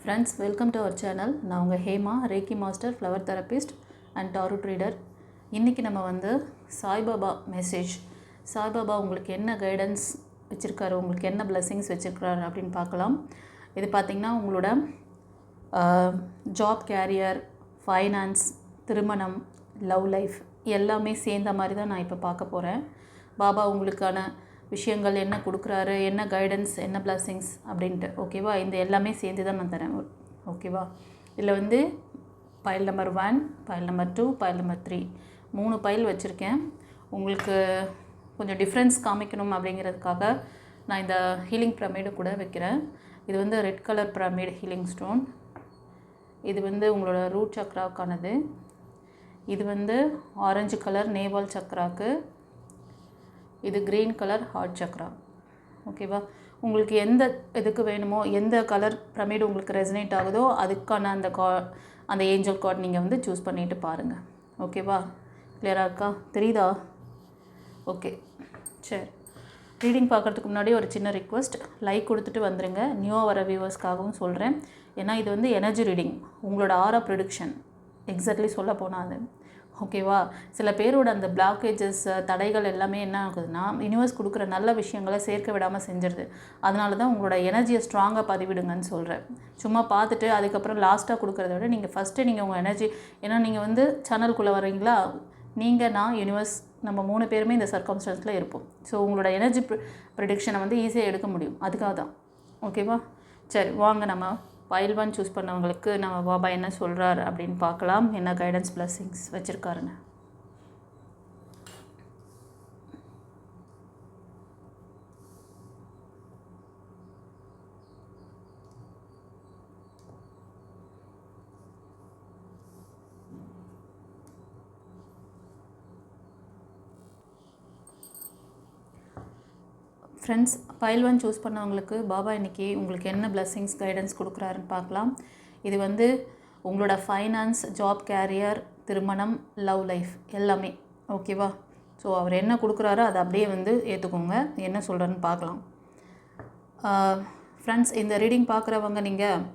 Friends, welcome to our channel. நான் உங்கள் Hema, ரேக்கி master, flower therapist and tarot ட்ரீடர். இன்றைக்கி நம்ம வந்து சாய்பாபா மெசேஜ், சாய்பாபா உங்களுக்கு என்ன கைடன்ஸ் வச்சுருக்காரு, உங்களுக்கு என்ன பிளெஸிங்ஸ் வச்சுருக்காரு அப்படின்னு பார்க்கலாம். இது பார்த்திங்கன்னா உங்களோட ஜாப், கேரியர், ஃபைனான்ஸ், திருமணம், லவ் லைஃப் எல்லாமே சேர்ந்த மாதிரி தான் நான் இப்போ பார்க்க போகிறேன். பாபா உங்களுக்கான விஷயங்கள் என்ன கொடுக்குறாரு, என்ன கைடன்ஸ், என்ன பிளெஸிங்ஸ் அப்படின்ட்டு. ஓகேவா? இந்த எல்லாமே சேர்ந்து தான் நான் தரேன். ஓகேவா? இதில் வந்து file number 1, file number 2, file number 3 3 file வச்சுருக்கேன். உங்களுக்கு கொஞ்சம் டிஃப்ரென்ஸ் காமிக்கணும் அப்படிங்கிறதுக்காக நான் இந்த ஹீலிங் பிரமிடு கூட வைக்கிறேன். இது வந்து red colour pyramid healing stone. இது வந்து உங்களோட ரூட் சக்ராவுக்கானது. இது வந்து ஆரஞ்சு கலர் நேவால் சக்ராவுக்கு. இது க்ரீன் கலர் ஹார்ட் சக்ரா. ஓகேவா? உங்களுக்கு எந்த இதுக்கு வேணுமோ, எந்த கலர் பிரமிடு உங்களுக்கு ரெசனேட் ஆகுதோ அதுக்கான அந்த ஏஞ்சல் கார்டு நீங்கள் வந்து சூஸ் பண்ணிவிட்டு பாருங்கள். ஓகேவா? கிளியராக இருக்கா? தெரியுதா? ஓகே, சரி. ரீடிங் பார்க்குறதுக்கு முன்னாடி ஒரு சின்ன ரிக்வெஸ்ட், லைக் கொடுத்துட்டு வந்துடுங்க. நியூவாக வர வியூவர்ஸ்க்காகவும் சொல்கிறேன். ஏன்னா இது வந்து எனர்ஜி ரீடிங், உங்களோட ஆரா ப்ரெடிக்ஷன் எக்ஸாக்ட்லி சொல்ல போனால் அது. ஓகேவா? சில பேரோட அந்த பிளாக்கேஜஸ், தடைகள் எல்லாமே என்ன ஆகுதுன்னா, யூனிவர்ஸ் கொடுக்குற நல்ல விஷயங்களை சேர்க்க விடாமல் செஞ்சிருது. அதனால தான் உங்களோட எனர்ஜியை ஸ்ட்ராங்காக பதிவிடுங்கன்னு சொல்கிறேன். சும்மா பார்த்துட்டு அதுக்கப்புறம் லாஸ்ட்டாக கொடுக்குறத விட நீங்கள் ஃபஸ்ட்டு நீங்கள் உங்கள் எனர்ஜி, ஏன்னா நீங்கள் வந்து சேனலுக்குள்ளே வரீங்களா, நீங்கள், நான், யூனிவர்ஸ், நம்ம 3 பேருமே இந்த சர்க்கம்ஸ்டன்ஸில் இருப்போம். ஸோ உங்களோட எனர்ஜி ப்ரெடிக்ஷனை வந்து ஈஸியாக எடுக்க முடியும். அதுக்காக தான். ஓகேவா? சரி, வாங்க நம்ம பைல் 1 சூஸ் பண்ணவங்களுக்கு நம்ம பாபா என்ன சொல்கிறார் அப்படின்னு பார்க்கலாம். என்ன கைடன்ஸ், பிளெஸிங்ஸ் வச்சுருக்காருன்னு. ஃப்ரெண்ட்ஸ், பைல் 1 சூஸ் பண்ணவங்களுக்கு பாபா இன்றைக்கி உங்களுக்கு என்ன பிளெஸிங்ஸ், கைடன்ஸ் கொடுக்குறாருன்னு பார்க்கலாம். இது வந்து உங்களோட ஃபைனான்ஸ், ஜாப், கேரியர், திருமணம், லவ் லைஃப் எல்லாமே. ஓகேவா? ஸோ அவர் என்ன கொடுக்குறாரோ அதை அப்படியே வந்து ஏற்றுக்கோங்க. என்ன சொல்கிறேன்னு பார்க்கலாம். ஃப்ரெண்ட்ஸ், இந்த ரீடிங் பார்க்குறவங்க நீங்கள்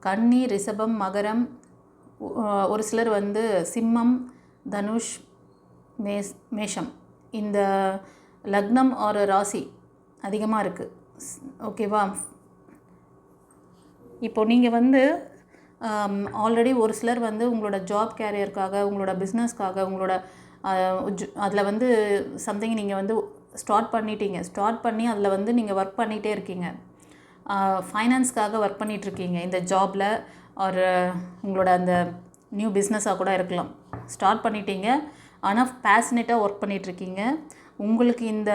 கன்னி, ரிஷபம், மகரம், ஒரு சிலர் வந்து சிம்மம், தனுஷ், மேஷம், இந்த லக்னம் ஒரு ராசி அதிகமாக இருக்குது. ஓகேவா? இப்போது நீங்கள் வந்து ஆல்ரெடி ஒரு சிலர் வந்து உங்களோட ஜாப், கேரியருக்காக, உங்களோட பிஸ்னஸ்க்காக, உங்களோட அதில் வந்து சம்திங் நீங்கள் வந்து ஸ்டார்ட் பண்ணி அதில் வந்து நீங்கள் ஒர்க் பண்ணிகிட்டே இருக்கீங்க. ஃபைனான்ஸ்க்காக ஒர்க் பண்ணிகிட்ருக்கீங்க இந்த ஜாபில். ஒரு உங்களோட அந்த நியூ பிஸ்னஸாக கூட இருக்கலாம். ஸ்டார்ட் பண்ணிட்டீங்க, ஆனால் பேஷனேட்டாக ஒர்க் பண்ணிகிட்ருக்கீங்க. உங்களுக்கு இந்த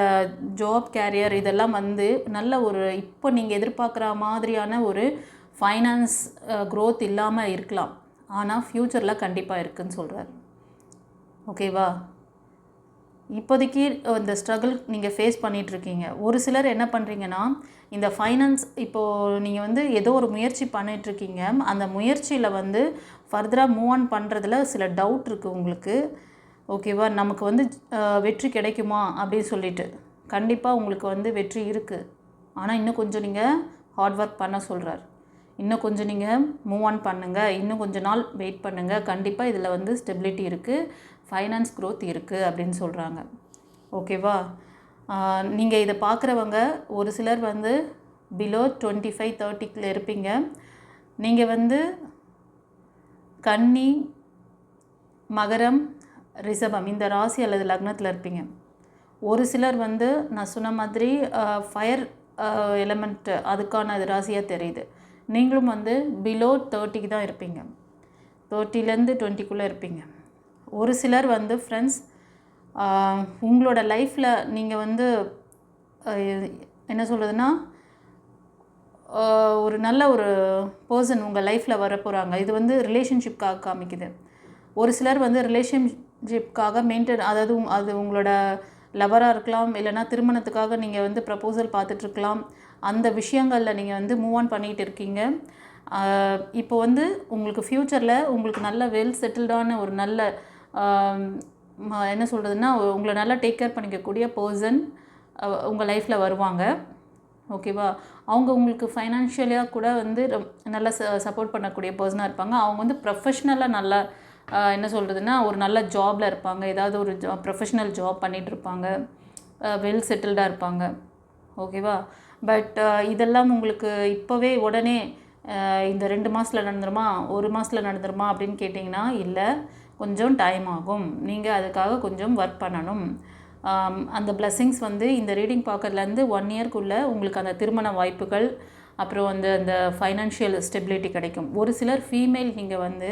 ஜாப், கேரியர் இதெல்லாம் வந்து நல்ல ஒரு, இப்போ நீங்கள் எதிர்பார்க்குற மாதிரியான ஒரு ஃபைனான்ஸ் க்ரோத் இல்லாமல் இருக்கலாம். ஆனால் ஃப்யூச்சரில் கண்டிப்பாக இருக்குதுன்னு சொல்கிறார். ஓகேவா? இப்போதைக்கு இந்த ஸ்ட்ரகிள் நீங்கள் ஃபேஸ் பண்ணிகிட்ருக்கீங்க. ஒரு சிலர் என்ன பண்ணுறீங்கன்னா, இந்த ஃபைனான்ஸ் இப்போது நீங்கள் வந்து ஏதோ ஒரு முயற்சி பண்ணிகிட்ருக்கீங்க. அந்த முயற்சியில் வந்து ஃபர்தராக மூவ் ஆன் பண்ணுறதுல சில டவுட் இருக்குது உங்களுக்கு. ஓகேவா? நமக்கு வந்து வெற்றி கிடைக்குமா அப்படின்னு சொல்லிட்டு. கண்டிப்பாக உங்களுக்கு வந்து வெற்றி இருக்குது. ஆனால் இன்னும் கொஞ்சம் நீங்கள் ஹார்ட் ஒர்க் பண்ண சொல்கிறார். இன்னும் கொஞ்சம் நீங்கள் மூவ் ஆன் பண்ணுங்கள், இன்னும் கொஞ்சம் நாள் வெயிட் பண்ணுங்கள். கண்டிப்பாக இதில் வந்து ஸ்டெபிலிட்டி இருக்குது, ஃபைனான்ஸ் க்ரோத் இருக்குது அப்படின்னு சொல்கிறாங்க. ஓகேவா? நீங்கள் இதை பார்க்குறவங்க ஒரு சிலர் வந்து பிலோ 25-30 இருப்பீங்க. நீங்கள் வந்து கன்னி, மகரம், ரிஷபம் இந்த ராசி அல்லது லக்னத்தில் இருப்பீங்க. ஒரு சிலர் வந்து நான் சொன்ன மாதிரி ஃபயர் எலமெண்ட் அதுக்கான ராசியாக தெரியுது. நீங்களும் வந்து பிலோ 30 தான் இருப்பீங்க. 30லேருந்து 20க்குள்ளே இருப்பீங்க. ஒரு சிலர் வந்து ஃப்ரெண்ட்ஸ், உங்களோட லைஃப்பில் நீங்கள் வந்து என்ன சொல்கிறதுனா, ஒரு நல்ல ஒரு பர்சன் உங்கள் லைஃப்பில் வர போகிறாங்க. இது வந்து ரிலேஷன்ஷிப்காக காமிக்குது. ஒரு சிலர் வந்து ரிலேஷன்ஷிப்காக அதாவது அது உங்களோட லவராக இருக்கலாம், இல்லைனா திருமணத்துக்காக நீங்கள் வந்து ப்ரப்போசல் பார்த்துட்ருக்கலாம். அந்த விஷயங்களில் நீங்கள் வந்து மூவ் ஆன் பண்ணிகிட்டு இருக்கீங்க. இப்போ வந்து உங்களுக்கு ஃப்யூச்சரில் உங்களுக்கு நல்ல வெல் செட்டில்டான ஒரு நல்ல என்ன சொல்கிறதுனா, உங்களை நல்லா டேக் கேர் பண்ணிக்கக்கூடிய பர்சன் உங்கள் லைஃப்பில் வருவாங்க. ஓகேவா? அவங்க உங்களுக்கு ஃபைனான்ஷியலாக கூட வந்து நல்லா சப்போர்ட் பண்ணக்கூடிய பர்சனாக இருப்பாங்க. அவங்க வந்து ப்ரொஃபஷ்னலாக நல்லா என்ன சொல்கிறதுனா ஒரு நல்ல ஜாபில் இருப்பாங்க. ஏதாவது ஒரு ப்ரொஃபஷ்னல் ஜாப் பண்ணிகிட்ருப்பாங்க. வெல் செட்டில்டாக இருப்பாங்க. ஓகேவா? பட் இதெல்லாம் உங்களுக்கு இப்போவே உடனே இந்த 2 மாதத்தில் நடந்துருமா, 1 மாதத்தில் நடந்துருமா அப்படின்னு கேட்டிங்கன்னா, இல்லை, கொஞ்சம் டைம் ஆகும். நீங்கள் அதுக்காக கொஞ்சம் ஒர்க் பண்ணணும். அந்த பிளெஸ்ஸிங்ஸ் வந்து இந்த ரீடிங் பார்க்கறதுலேருந்து 1 இயர்க்குள்ளே உங்களுக்கு அந்த திருமண வாய்ப்புகள், அப்புறம் அந்த ஃபைனான்ஷியல் ஸ்டெபிலிட்டி கிடைக்கும். ஒரு சிலர் ஃபீமேல் நீங்கள் வந்து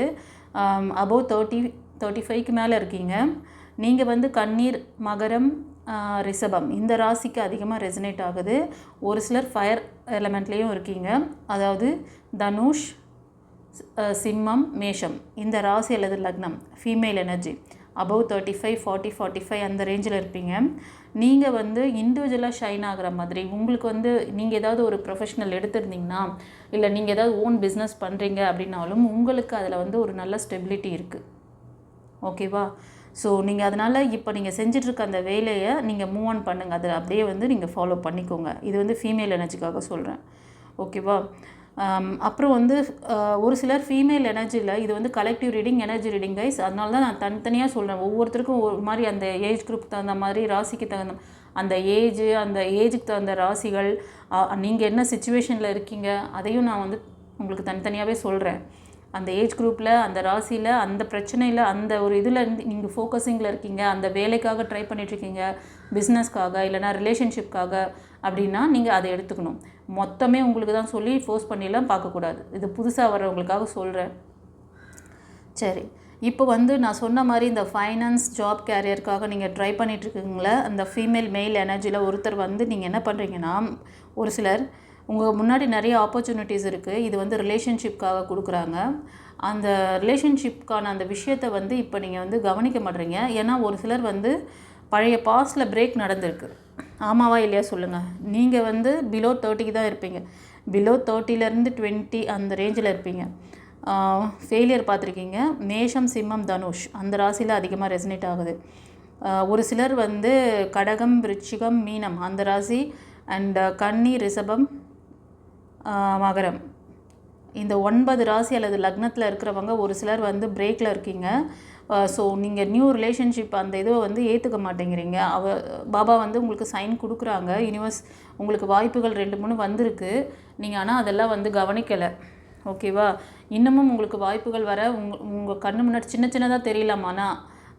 அபோவ் 35க்கு மேலே இருக்கீங்க. நீங்கள் வந்து கன்னீர், மகரம், ரிஷபம் இந்த ராசிக்கு அதிகமாக ரெசனேட் ஆகுது. ஒரு சிலர் ஃபயர் எலமெண்ட்லேயும் இருக்கீங்க. அதாவது தனுஷ், சிம்மம், மேஷம் இந்த ராசி அல்லது லக்னம் ஃபீமேல் எனர்ஜி அபவ் 35, 40, 45 அந்த ரேஞ்சில் இருப்பீங்க. நீங்கள் வந்து இண்டிவிஜுவலாக ஷைன் ஆகிற மாதிரி உங்களுக்கு வந்து நீங்கள் ஏதாவது ஒரு ப்ரொஃபஷனல் எடுத்திருந்தீங்கன்னா, இல்லை நீங்கள் ஏதாவது ஓன் பிஸ்னஸ் பண்ணுறீங்க அப்படின்னாலும் உங்களுக்கு அதில் வந்து ஒரு நல்ல ஸ்டெபிலிட்டி இருக்குது. ஓகேவா? ஸோ நீங்கள் அதனால் இப்போ நீங்கள் செஞ்சிட்ருக்க அந்த வேலையை நீங்கள் மூவ் ஆன் பண்ணுங்கள். அதை அப்படியே வந்து நீங்கள் ஃபாலோ பண்ணிக்கோங்க. இது வந்து ஃபீமேல் எனர்ஜிக்காக சொல்கிறேன். ஓகேவா? அப்புறம் வந்து ஒரு சிலர் ஃபீமேல் எனர்ஜியில் இது வந்து collective reading, energy reading guys. அதனால தான் நான் தனித்தனியாக சொல்கிறேன். ஒவ்வொருத்தருக்கும் ஒரு மாதிரி அந்த ஏஜ் குரூப் தகுந்த மாதிரி, ராசிக்கு தகுந்த அந்த அந்த ஏஜுக்கு தகுந்த ராசிகள், நீங்கள் என்ன சுச்சுவேஷனில் இருக்கீங்க அதையும் நான் வந்து உங்களுக்கு தனித்தனியாகவே சொல்கிறேன். அந்த ஏஜ் குரூப்பில், அந்த ராசியில், அந்த பிரச்சனையில், அந்த ஒரு இதில் நீங்கள் ஃபோக்கஸிங்கில் இருக்கீங்க, அந்த வேலைக்காக ட்ரை பண்ணிகிட்ருக்கீங்க, பிஸ்னஸ்க்காக இல்லைனா ரிலேஷன்ஷிப்காக அப்படின்னா நீங்கள் அதை எடுத்துக்கணும். மொத்தமே உங்களுக்கு தான் சொல்லி ஃபோர்ஸ் பண்ணிலாம் பார்க்கக்கூடாது. இது புதுசாக வர்றவங்களுக்காக சொல்கிறேன். சரி, இப்போ வந்து நான் சொன்ன மாதிரி இந்த ஃபைனான்ஸ், ஜாப், கேரியருக்காக நீங்கள் ட்ரை பண்ணிகிட்ருக்கீங்களே, அந்த ஃபீமேல் மெயில் எனர்ஜியில் ஒருத்தர் வந்து நீங்கள் என்ன பண்ணுறீங்கன்னா, ஒரு சிலர் உங்கள் முன்னாடி நிறைய ஆப்பர்ச்சுனிட்டிஸ் இருக்குது. இது வந்து ரிலேஷன்ஷிப்காக கொடுக்குறாங்க. அந்த ரிலேஷன்ஷிப்கான அந்த விஷயத்தை வந்து இப்போ நீங்கள் வந்து கவனிக்க மாட்டீங்க. ஏன்னா ஒரு சிலர் வந்து பழைய பாஸ்டில் பிரேக் நடந்திருக்கு. ஆமாவா இல்லையா சொல்லுங்கள். நீங்கள் வந்து பிலோ 30க்கு தான் இருப்பீங்க. பிலோ 30லேருந்து 20 அந்த ரேஞ்சில் இருப்பீங்க. ஃபெயிலியர் பார்த்துருக்கீங்க. மேஷம், சிம்மம், தனுஷ் அந்த ராசியில் அதிகமாக ரெசனேட் ஆகுது. ஒரு சிலர் வந்து கடகம், விருச்சிகம், மீனம் அந்த ராசி, அண்ட் கன்னி, ரிஷபம், மகரம் இந்த 9 ராசி அல்லது லக்னத்தில் இருக்கிறவங்க ஒரு சிலர் வந்து பிரேக்கில் இருக்கீங்க. ஸோ நீங்கள் நியூ ரிலேஷன்ஷிப் அந்த இதை வந்து ஏற்றுக்க மாட்டேங்கிறீங்க. பாபா வந்து உங்களுக்கு சைன் கொடுக்குறாங்க. யூனிவர்ஸ் உங்களுக்கு வாய்ப்புகள் 2, 3 வந்திருக்கு. நீங்கள் ஆனால் அதெல்லாம் வந்து கவனிக்கலை. ஓகேவா? இன்னமும் உங்களுக்கு வாய்ப்புகள் வர உங்கள் கண்ணு முன்னாடி சின்ன சின்னதாக தெரியலாமாண்ணா,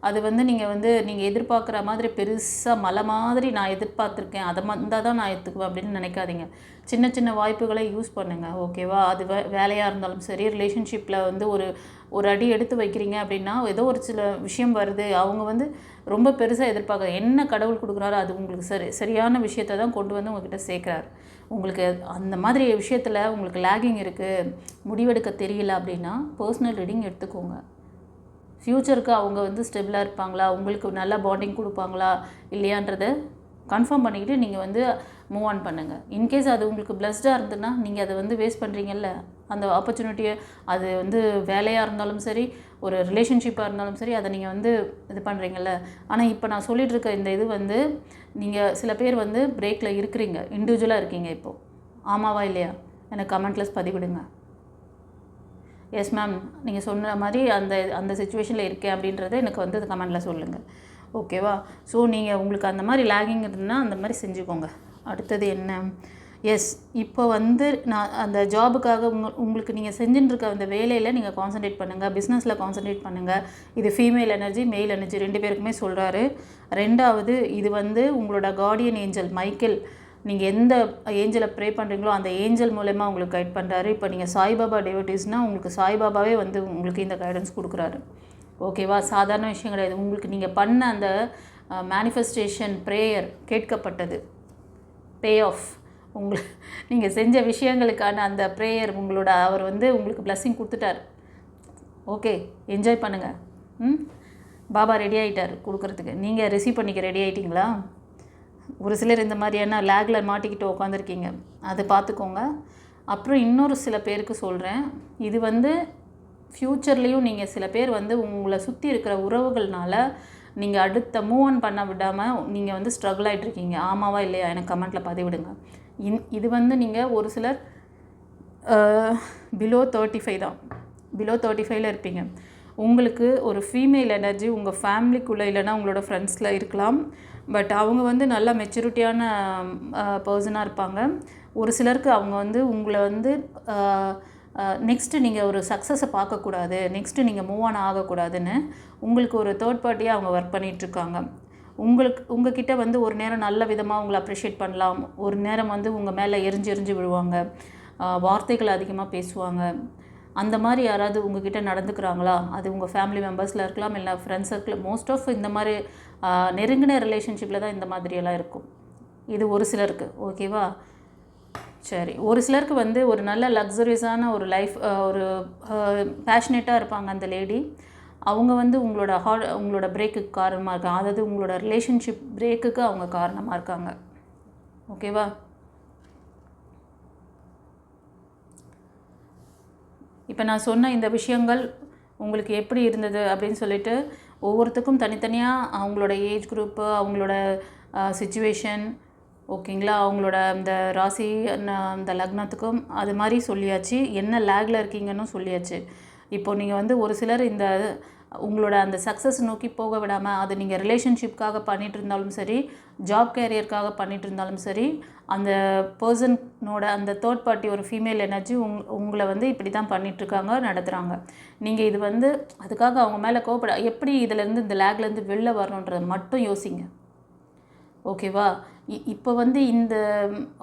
அது வந்து நீங்கள் எதிர்பார்க்குற மாதிரி பெருசாக மலை மாதிரி நான் எதிர்பார்த்துருக்கேன், அதை வந்தால் தான் நான் எடுத்துக்குவேன் அப்படின்னு நினைக்காதீங்க. சின்ன சின்ன வாய்ப்புகளை யூஸ் பண்ணுங்கள். ஓகேவா? அது வேலையாக இருந்தாலும் சரி, ரிலேஷன்ஷிப்பில் வந்து ஒரு அடி எடுத்து வைக்கிறீங்க அப்படின்னா, ஏதோ ஒரு சில விஷயம் வருது, அவங்க வந்து ரொம்ப பெருசாக எதிர்பார்க்க என்ன கடவுள் கொடுக்குறாரோ அது உங்களுக்கு சரியான விஷயத்தை தான் கொண்டு வந்து உங்கள்கிட்ட சேர்க்குறாரு. உங்களுக்கு அந்த மாதிரி விஷயத்தில் உங்களுக்கு லேகிங் இருக்குது, முடிவெடுக்க தெரியல அப்படின்னா பர்சனல் ரீடிங் எடுத்துக்கோங்க. ஃப்யூச்சருக்கு அவங்க வந்து ஸ்டெபிளாக இருப்பாங்களா, உங்களுக்கு நல்ல பாண்டிங் கொடுப்பாங்களா இல்லையான்றதை கன்ஃபார்ம் பண்ணிக்கிட்டு நீங்கள் வந்து மூவ் ஆன் பண்ணுங்கள். இன்கேஸ் அது உங்களுக்கு பிளஸ்டாக இருந்ததுன்னா நீங்கள் அதை வந்து வேஸ்ட் பண்ணுறீங்கல்ல அந்த ஆப்பர்ச்சுனிட்டியை. அது வந்து வேலையாக இருந்தாலும் சரி, ஒரு ரிலேஷன்ஷிப்பாக இருந்தாலும் சரி, அதை நீங்கள் வந்து இது பண்ணுறீங்கல்ல. ஆனால் இப்போ நான் சொல்லிகிட்டு இருக்க இந்த இது வந்து நீங்கள் சில பேர் வந்து பிரேக்கில் இருக்கிறீங்க, இண்டிவிஜுவலாக இருக்கீங்க இப்போது. ஆமாவா இல்லையா? எனக்கு கமெண்ட்லஸ் பதிவிடுங்க. எஸ் மேம், நீங்கள் சொன்ன மாதிரி அந்த சிச்சுவேஷனில் இருக்கேன் அப்படின்றத எனக்கு வந்து கமெண்டில் சொல்லுங்கள். ஓகேவா? ஸோ நீங்கள் உங்களுக்கு அந்த மாதிரி லேகிங் இருந்ததுன்னா அந்த மாதிரி செஞ்சுக்கோங்க. அடுத்தது என்ன? எஸ், இப்போ வந்து நான் அந்த ஜாபுக்காக உங்களுக்கு நீங்கள் செஞ்சுட்டுருக்க அந்த வேலையில் நீங்கள் கான்சன்ட்ரேட் பண்ணுங்கள், பிஸ்னஸில் கான்சன்ட்ரேட் பண்ணுங்கள். இது ஃபீமேல் எனர்ஜி, மெயில் எனர்ஜி 2 பேருக்குமே சொல்கிறாரு. 2வது இது வந்து உங்களோட கார்டியன் ஏஞ்சல் மைக்கேல், நீங்கள் எந்த ஏஞ்சலை ப்ரே பண்ணுறீங்களோ அந்த ஏஞ்சல் மூலமா உங்களுக்கு கைட் பண்ணுறாரு. இப்போ நீங்கள் சாய்பாபா டிவோட்டிஸ்னால் உங்களுக்கு சாய்பாபாவே வந்து உங்களுக்கு இந்த கைடன்ஸ் கொடுக்குறாரு. ஓகேவா? சாதாரண விஷயம் கிடையாது. உங்களுக்கு நீங்கள் பண்ண அந்த மேனிஃபெஸ்டேஷன் ப்ரேயர் கேட்கப்பட்டது, பே ஆஃப். நீங்கள் செஞ்ச விஷயங்களுக்கான அந்த ப்ரேயர் அவர் வந்து உங்களுக்கு பிளஸ்ஸிங் கொடுத்துட்டார். ஓகே, என்ஜாய் பண்ணுங்கள். பாபா ரெடி ஆகிட்டார் கொடுக்குறதுக்கு. நீங்கள் ரிசீவ் பண்ணிக்க ரெடி ஆகிட்டிங்களா? ஒரு சிலர் இந்த மாதிரியான லேகில் மாட்டிக்கிட்டு உட்காந்துருக்கீங்க, அதை பார்த்துக்கோங்க. அப்புறம் இன்னொரு சில பேருக்கு சொல்கிறேன், இது வந்து ஃப்யூச்சர்லேயும் நீங்கள் சில பேர் வந்து உங்களை சுற்றி இருக்கிற உறவுகள்னால நீங்கள் அடுத்த மூவ் ஆன் பண்ண விடாமல் நீங்கள் வந்து ஸ்ட்ரகிள் ஆகிட்ருக்கீங்க. ஆமாவா இல்லையா? எனக்கு கமெண்ட்டில் பதிவிடுங்க. இது வந்து நீங்கள் ஒரு சிலர் பிலோ 35 தான், பிலோ 35ல் இருப்பீங்க. உங்களுக்கு ஒரு ஃபீமேல் எனர்ஜி உங்கள் ஃபேமிலிக்குள்ளே இல்லைன்னா உங்களோட ஃப்ரெண்ட்ஸில் இருக்கலாம். பட் அவங்க வந்து நல்லா மெச்சூரிட்டியான பர்சனாக இருப்பாங்க. ஒரு சிலருக்கு அவங்க வந்து உங்களை வந்து நெக்ஸ்ட்டு நீங்கள் ஒரு சக்ஸஸை பார்க்கக்கூடாது, நெக்ஸ்ட்டு நீங்கள் மூவ் ஆன் ஆகக்கூடாதுன்னு உங்களுக்கு ஒரு தேர்ட் பார்ட்டியாக அவங்க ஒர்க் பண்ணிகிட்ருக்காங்க. உங்ககிட்ட வந்து ஒரு நேரம் நல்ல விதமாக உங்களை அப்ரிஷியேட் பண்ணலாம், ஒரு நேரம் வந்து உங்கள் மேலே எரிஞ்சு விழுவாங்க, வார்த்தைகள் அதிகமாக பேசுவாங்க. அந்த மாதிரி யாராவது உங்ககிட்ட நடந்துக்கிறாங்களா? அது உங்கள் ஃபேமிலி மெம்பர்ஸில் இருக்கலாம், இல்லை ஃப்ரெண்ட்ஸ் சர்க்கிள். மோஸ்ட் ஆஃப் இந்த மாதிரி நெருங்கின ரிலேஷன்ஷிப்பில் தான் இந்த மாதிரியெல்லாம் இருக்கும். இது ஒரு சிலருக்கு. ஓகேவா? சரி. ஒரு சிலருக்கு வந்து ஒரு நல்ல லக்ஸரியஸான ஒரு லைஃப், ஒரு பேஷனேட்டாக இருப்பாங்க அந்த லேடி. அவங்க வந்து உங்களோட பிரேக்குக்கு காரணமாக இருக்காங்க. அதாவது உங்களோட ரிலேஷன்ஷிப் பிரேக்குக்கு அவங்க காரணமாக இருக்காங்க. ஓகேவா? இப்போ நான் சொன்ன இந்த விஷயங்கள் உங்களுக்கு எப்படி இருந்தது அப்படின்னு சொல்லிட்டு ஒவ்வொருத்துக்கும் தனித்தனியாக அவங்களோட ஏஜ் குரூப்பு, அவங்களோட சிச்சுவேஷன், ஓகேங்களா, அவங்களோட அந்த ராசி அந்த லக்னத்துக்கும் அது மாதிரி சொல்லியாச்சு. என்ன லேகில் இருக்கீங்கன்னு சொல்லியாச்சு. இப்போ நீங்கள் வந்து ஒரு சிலர் இந்த உங்களோட அந்த சக்ஸஸ் நோக்கி போக விடாமல், அது நீங்கள் ரிலேஷன்ஷிப்காக பண்ணிகிட்டு இருந்தாலும் சரி, ஜாப் கேரியருக்காக பண்ணிகிட்டு இருந்தாலும் சரி, அந்த பர்சனோட அந்த தேர்ட் பார்ட்டி ஒரு ஃபீமேல் எனர்ஜி உங்களை வந்து இப்படி தான் பண்ணிகிட்ருக்காங்க, நடத்துகிறாங்க. நீங்கள் இது வந்து அதுக்காக அவங்க மேலே கோவப்பட எப்படி இதிலேருந்து இந்த லேக்லேருந்து வெளில வரணுன்றதை மட்டும் யோசிங்க. ஓகேவா? இப்போ வந்து இந்த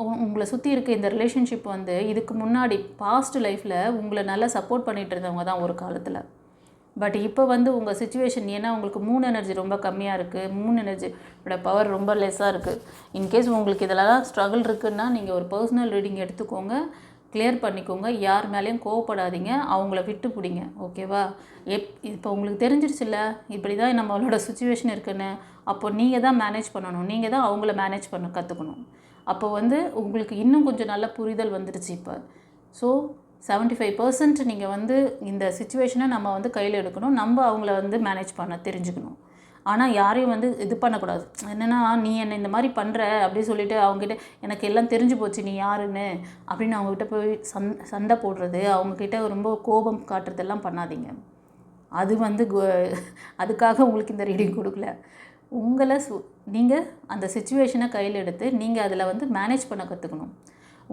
உங்களை சுற்றி இருக்க இந்த ரிலேஷன்ஷிப் வந்து இதுக்கு முன்னாடி பாஸ்ட் லைஃப்பில் உங்களை நல்லா சப்போர்ட் பண்ணிகிட்டு இருந்தவங்க தான் ஒரு காலத்தில். பட் இப்போ வந்து உங்கள் சிச்சுவேஷன், ஏன்னா உங்களுக்கு மூன் எனர்ஜி ரொம்ப கம்மியாக இருக்குது, மூன் எனர்ஜியோட பவர் ரொம்ப லெஸ்ஸாக இருக்குது. இன்கேஸ் உங்களுக்கு இதெல்லாம் ஸ்ட்ரகிள் இருக்குன்னா நீங்கள் ஒரு பர்சனல் ரீடிங் எடுத்துக்கோங்க, கிளியர் பண்ணிக்கோங்க. யார் மேலேயும் கோவப்படாதீங்க, அவங்கள விட்டு பிடிங்க. ஓகேவா? இப்போ உங்களுக்கு தெரிஞ்சிருச்சுல்ல இப்படி தான் நம்மளோட சுச்சுவேஷன் இருக்குன்னு. அப்போ நீங்கள் தான் மேனேஜ் பண்ணணும், நீங்கள் தான் அவங்கள மேனேஜ் பண்ண கற்றுக்கணும். அப்போ வந்து உங்களுக்கு இன்னும் கொஞ்சம் நல்ல புரிதல் வந்துடுச்சு இப்போ. ஸோ 75% நீங்கள் வந்து இந்த சிச்சுவேஷனை நம்ம வந்து கையில் எடுக்கணும், நம்ம அவங்கள வந்து மேனேஜ் பண்ண தெரிஞ்சுக்கணும். ஆனால் யாரையும் வந்து இது பண்ணக்கூடாது. என்னென்னா, நீ என்னை இந்த மாதிரி பண்ணுற அப்படின்னு சொல்லிட்டு அவங்ககிட்ட எனக்கு எல்லாம் தெரிஞ்சு போச்சு நீ யாருன்னு அப்படின்னு அவங்ககிட்ட போய் சண்டை போடுறது, அவங்கக்கிட்ட ரொம்ப கோபம் காட்டுறதெல்லாம் பண்ணாதீங்க. அது வந்து அதுக்காக உங்களுக்கு இந்த ரீடிங் கொடுக்கல. உங்களை நீங்கள் அந்த சிச்சுவேஷனை கையில் எடுத்து நீங்கள் அதில் வந்து மேனேஜ் பண்ண கற்றுக்கணும்.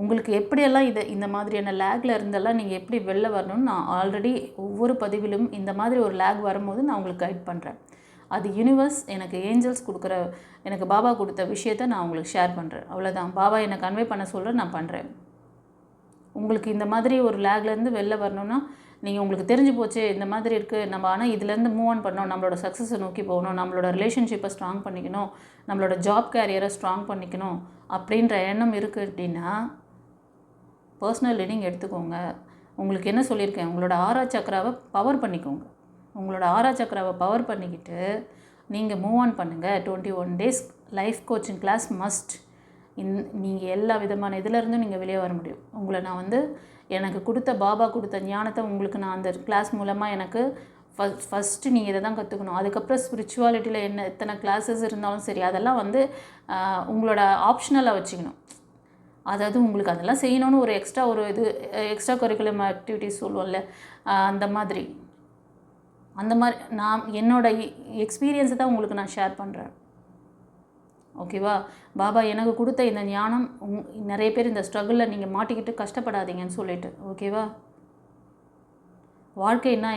உங்களுக்கு எப்படியெல்லாம் இந்த மாதிரியான லேக்கில் இருந்தெல்லாம் நீங்கள் எப்படி வெளில வரணும்னு நான் ஆல்ரெடி ஒவ்வொரு பதிவிலும் இந்த மாதிரி ஒரு லேக் வரும்போது நான் உங்களுக்கு கைட் பண்ணுறேன். அது யூனிவர்ஸ் எனக்கு ஏஞ்சல்ஸ் கொடுக்குற, எனக்கு பாபா கொடுத்த விஷயத்தை நான் உங்களுக்கு ஷேர் பண்ணுறேன். அவ்வளோதான். பாபா என்னை கன்வே பண்ண சொல்கிறேன், நான் பண்ணுறேன். உங்களுக்கு இந்த மாதிரி ஒரு லேக்லேருந்து வெளில வரணும்னா நீங்கள் உங்களுக்கு தெரிஞ்சு போச்சு இந்த மாதிரி இருக்குது நம்ம, ஆனால் இதுலேருந்து மூவ் ஆன் பண்ணணும், நம்மளோட சக்ஸஸை நோக்கி போகணும், நம்மளோட ரிலேஷன்ஷிப்பை ஸ்ட்ராங் பண்ணிக்கணும், நம்மளோட ஜாப் கேரியரை ஸ்ட்ராங் பண்ணிக்கணும் அப்படின்ற எண்ணம் இருக்குது அப்படின்னா பர்சனல் ரீடிங் எடுத்துக்கோங்க. உங்களுக்கு என்ன சொல்லியிருக்கேன், உங்களோட ஆறா சக்கராவை பவர் பண்ணிக்கோங்க. உங்களோட ஆறா சக்கராவை பவர் பண்ணிக்கிட்டு நீங்கள் மூவ் ஆன் பண்ணுங்கள். 21 days life coaching class must. நீங்கள் எல்லா விதமான இதிலேருந்தும் நீங்கள் வெளியே வர முடியும். உங்களை நான் வந்து எனக்கு கொடுத்த பாபா கொடுத்த ஞானத்தை உங்களுக்கு நான் அந்த கிளாஸ் மூலமாக எனக்கு ஃபஸ்ட்டு நீங்கள் இதை தான் கற்றுக்கணும். அதுக்கப்புறம் ஸ்பிரிச்சுவாலிட்டியில் என்ன எத்தனை கிளாஸஸ் இருந்தாலும் சரி, அதெல்லாம் வந்து உங்களோட ஆப்ஷனலாக வச்சுக்கணும். அதாவது உங்களுக்கு அதெல்லாம் செய்யணும்னு ஒரு எக்ஸ்ட்ரா கரிக்குலம் ஆக்டிவிட்டிஸ் சொல்லுவோம்ல, அந்த மாதிரி நான் என்னோட எக்ஸ்பீரியன்ஸை தான் உங்களுக்கு நான் ஷேர் பண்ணுறேன். ஓகேவா? பாபா எனக்கு கொடுத்த இந்த ஞானம் நிறைய பேர் இந்த ஸ்ட்ரகிளில் நீங்கள் மாட்டிக்கிட்டு கஷ்டப்படாதீங்கன்னு சொல்லிட்டு. ஓகேவா? வாழ்க்கைன்னா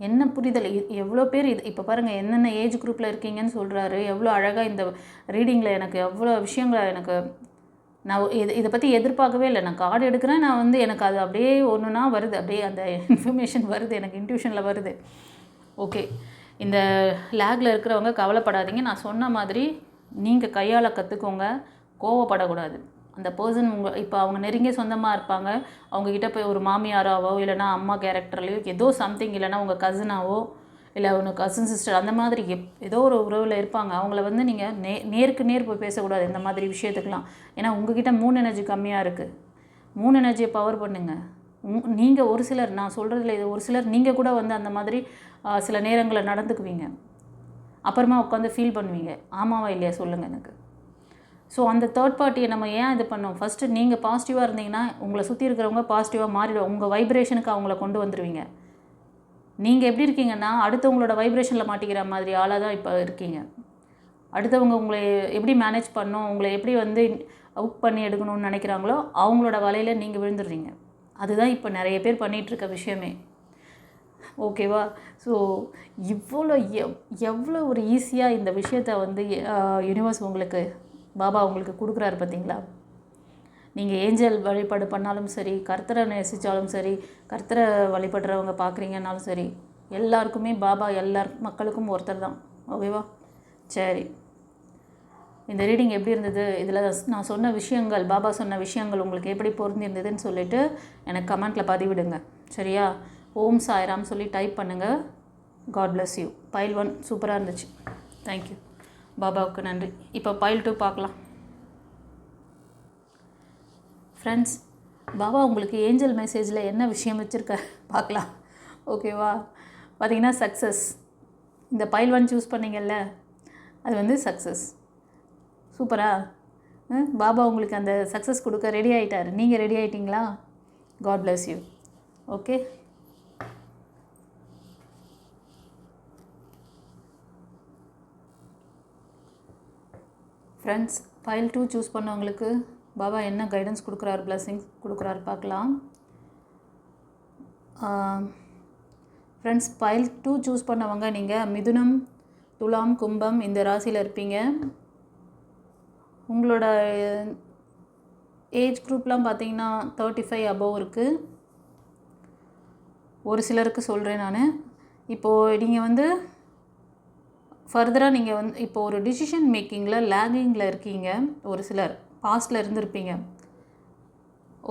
என்ன புரிதல், எவ்வளோ பேர் இப்போ பாருங்கள் என்னென்ன ஏஜ் குரூப்பில் இருக்கீங்கன்னு சொல்கிறாரு. எவ்வளோ அழகாக இந்த ரீடிங்கில் எனக்கு எவ்வளோ விஷயங்களை எனக்கு நான் இதை பற்றி எதிர்பார்க்கவே இல்லை. நான் கார்டு எடுக்கிறேன், நான் வந்து எனக்கு அது அப்படியே ஒன்றுனா வருது, அப்படியே அந்த இன்ஃபர்மேஷன் வருது, எனக்கு இன்ட்யூஷனில் வருது. ஓகே, இந்த லேக்கில் இருக்கிறவங்க கவலைப்படாதீங்க. நான் சொன்ன மாதிரி நீங்கள் கையாள கற்றுக்கோங்க, கோவப்படக்கூடாது. அந்த பர்சன் இப்போ அவங்க நெருங்கிய சொந்தமாக இருப்பாங்க, அவங்கக்கிட்ட போய் ஒரு மாமியாராவோ இல்லைனா அம்மா கேரக்டர்லையோ ஏதோ சம்திங், இல்லைனா உங்கள் கசினாவோ இல்லை உனக்கு கசின் சிஸ்டர் அந்த மாதிரி ஏதோ ஒரு உறவில் இருப்பாங்க. அவங்கள வந்து நீங்கள் நேருக்கு நேர் போய் பேசக்கூடாது இந்த மாதிரி விஷயத்துக்கெலாம். ஏன்னா உங்ககிட்ட மூன் எனர்ஜி கம்மியாக இருக்குது. மூன் எனர்ஜியை பவர் பண்ணுங்கள். நீங்கள் ஒரு சிலர், நான் சொல்கிறதுல இது ஒரு சிலர் நீங்கள் கூட வந்து அந்த மாதிரி சில நேரங்களில் நடந்துக்குவீங்க. அப்புறமா உட்காந்து ஃபீல் பண்ணுவீங்க, ஆமாவா இல்லையா சொல்லுங்கள் எனக்கு. ஸோ அந்த தேர்ட் பார்ட்டியை நம்ம ஏன் இது பண்ணோம்? ஃபஸ்ட்டு நீங்கள் பாசிட்டிவாக இருந்தீங்கன்னா உங்களை சுற்றி இருக்கிறவங்க பாசிட்டிவாக மாறிடும். உங்கள் வைப்ரேஷனுக்கு அவங்கள கொண்டு வந்துடுவீங்க. நீங்கள் எப்படி இருக்கீங்கன்னா அடுத்தவங்களோட வைப்ரேஷனில் மாட்டிக்கிற மாதிரி ஆளாக தான் இப்போ இருக்கீங்க. அடுத்தவங்க உங்களை எப்படி மேனேஜ் பண்ணணும், உங்களை எப்படி வந்து அவுட் பண்ணி எடுக்கணும்னு நினைக்கிறாங்களோ அவங்களோட வலையில் நீங்கள் விழுந்துடுறீங்க. அதுதான் இப்போ நிறைய பேர் பண்ணிகிட்ருக்க விஷயமே. ஓகேவா? ஸோ எவ்வளோ ஒரு ஈஸியாக இந்த விஷயத்தை வந்து யூனிவர்ஸ் உங்களுக்கு, பாபா உங்களுக்கு கொடுக்குறாரு பார்த்தீங்களா? நீங்கள் ஏஞ்சல் வழிபாடு பண்ணாலும் சரி, கர்த்தரை நேசித்தாலும் சரி, கர்த்தரை வழிபடுறவங்க பார்க்குறீங்கன்னாலும் சரி, எல்லாருக்குமே பாபா மக்களுக்கும் ஒருத்தர் தான். ஓகேவா? சரி, இந்த ரீடிங் எப்படி இருந்தது, இதில் நான் சொன்ன விஷயங்கள், பாபா சொன்ன விஷயங்கள் உங்களுக்கு எப்படி பொருந்திருந்ததுன்னு சொல்லிவிட்டு எனக்கு கமெண்ட்டில் பதிவிடுங்க. சரியா? ஓம் சாய்ராம் சொல்லி டைப் பண்ணுங்கள். God bless you. பைல் 1 சூப்பராக இருந்துச்சு. தேங்க்யூ. பாபாவுக்கு நன்றி. இப்போ பைல் 2 பார்க்கலாம். ஃப்ரெண்ட்ஸ், பாபா உங்களுக்கு ஏஞ்சல் மெசேஜில் என்ன விஷயம் வச்சுருக்க பார்க்கலாம். ஓகேவா? பார்த்தீங்கன்னா சக்ஸஸ். இந்த பைல் 1 சூஸ் பண்ணிங்கல்ல, அது வந்து சக்ஸஸ். சூப்பரா? பாபா உங்களுக்கு அந்த சக்ஸஸ் கொடுக்க ரெடி ஆகிட்டார். நீங்கள் ரெடி ஆகிட்டிங்களா? God bless you. Okay, friends, file 2 choose பண்ணவங்களுக்கு பாபா என்ன கைடன்ஸ் கொடுக்குறாரு, பிளெஸிங்ஸ் கொடுக்குறாரு பார்க்கலாம். ஃப்ரெண்ட்ஸ், ஃபைல் 2 சூஸ் பண்ணவங்க நீங்கள் மிதுனம், துலாம், கும்பம் இந்த ராசியில் இருப்பீங்க. உங்களோட ஏஜ் குரூப்லாம் பார்த்தீங்கன்னா 35 அபோவ் இருக்குது. ஒரு சிலருக்கு சொல்கிறேன் நான். இப்போது நீங்கள் வந்து ஃபர்தராக நீங்கள் வந்து இப்போ ஒரு டிசிஷன் மேக்கிங்கில் லேகிங்கில் இருக்கீங்க. ஒரு சிலர் பாஸ்டில் இருந்திருப்பீங்க.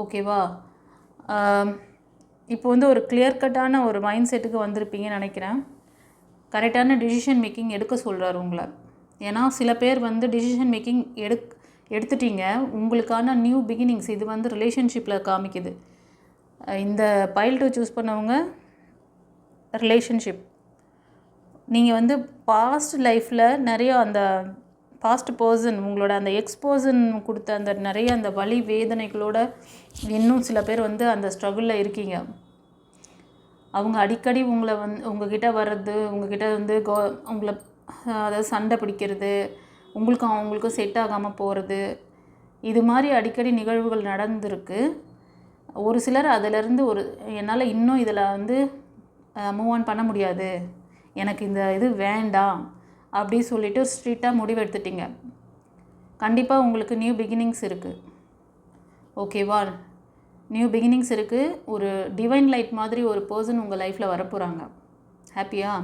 ஓகேவா? இப்போ வந்து ஒரு கிளியர் கட்டான ஒரு மைண்ட் செட்டுக்கு வந்திருப்பீங்கன்னு நினைக்கிறேன். கரெக்டான டிசிஷன் மேக்கிங் எடுக்க சொல்கிறார் உங்களை. ஏன்னா சில பேர் வந்து டிசிஷன் மேக்கிங் எடுத்துட்டீங்க. உங்களுக்கான நியூ பிகினிங்ஸ் இது வந்து ரிலேஷன்ஷிப்பில் காமிக்குது. இந்த பைல் 2 சூஸ் பண்ணவங்க ரிலேஷன்ஷிப், நீங்கள் வந்து பாஸ்ட் லைஃப்பில் நிறைய அந்த பாஸ்ட் பர்சன், உங்களோட அந்த எக்ஸ்பர்சன் கொடுத்த அந்த நிறைய அந்த வலி வேதனைகளோட இன்னும் சில பேர் வந்து அந்த ஸ்ட்ரகிளில் இருக்கீங்க. அவங்க அடிக்கடி உங்களை உங்ககிட்ட வர்றது, உங்ககிட்ட வந்து உங்களை அதாவது சண்டை பிடிக்கிறது, உங்களுக்கும் அவங்களுக்கும் செட் ஆகாமல் போகிறது, இது மாதிரி அடிக்கடி நிகழ்வுகள் நடந்திருக்கு. ஒரு சிலர் அதிலேருந்து என்னால் இன்னும் இதில் வந்து மூவ் ஆன் பண்ண முடியாது, எனக்கு இந்த இது வேண்டாம் அப்படி சொல்லிவிட்டு ஸ்ட்ரிக்டாக முடிவு எடுத்துட்டீங்க. கண்டிப்பாக உங்களுக்கு நியூ பிகினிங்ஸ் இருக்குது. ஓகேவா? நியூ பிகினிங்ஸ் இருக்குது. ஒரு டிவைன் லைட் மாதிரி ஒரு பர்சன் உங்கள் லைஃப்பில் வரப்போகிறாங்க. ஹாப்பியா?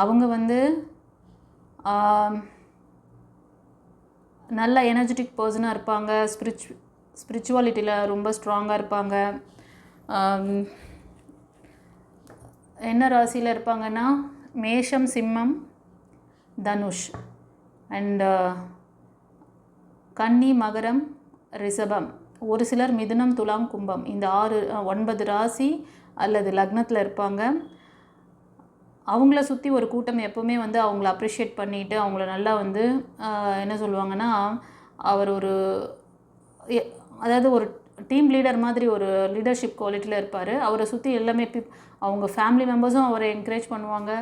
அவங்க வந்து நல்ல எனர்ஜெட்டிக் பர்சனாக இருப்பாங்க. ஸ்பிரிச்சுவாலிட்டியில் ரொம்ப ஸ்ட்ராங்காக இருப்பாங்க. என்ன ராசியில் இருப்பாங்கன்னா மேஷம், சிம்மம், தனுஷ் அண்ட் கன்னி, மகரம், ரிஷபம். ஒரு சிலர் மிதுனம், துலாம், கும்பம் இந்த 9 ராசி அல்லது லக்னத்தில் இருப்பாங்க. அவங்கள சுற்றி ஒரு கூட்டம் எப்போவுமே வந்து அவங்கள அப்ரிஷியேட் பண்ணிவிட்டு அவங்கள நல்லா வந்து என்ன சொல்லுவாங்கன்னா, அவர் அதாவது ஒரு டீம் லீடர் மாதிரி ஒரு லீடர்ஷிப் குவாலிட்டியில் இருப்பார். அவரை சுற்றி எல்லாமே அவங்க ஃபேமிலி மெம்பர்ஸும் அவரை என்கரேஜ் பண்ணுவாங்க.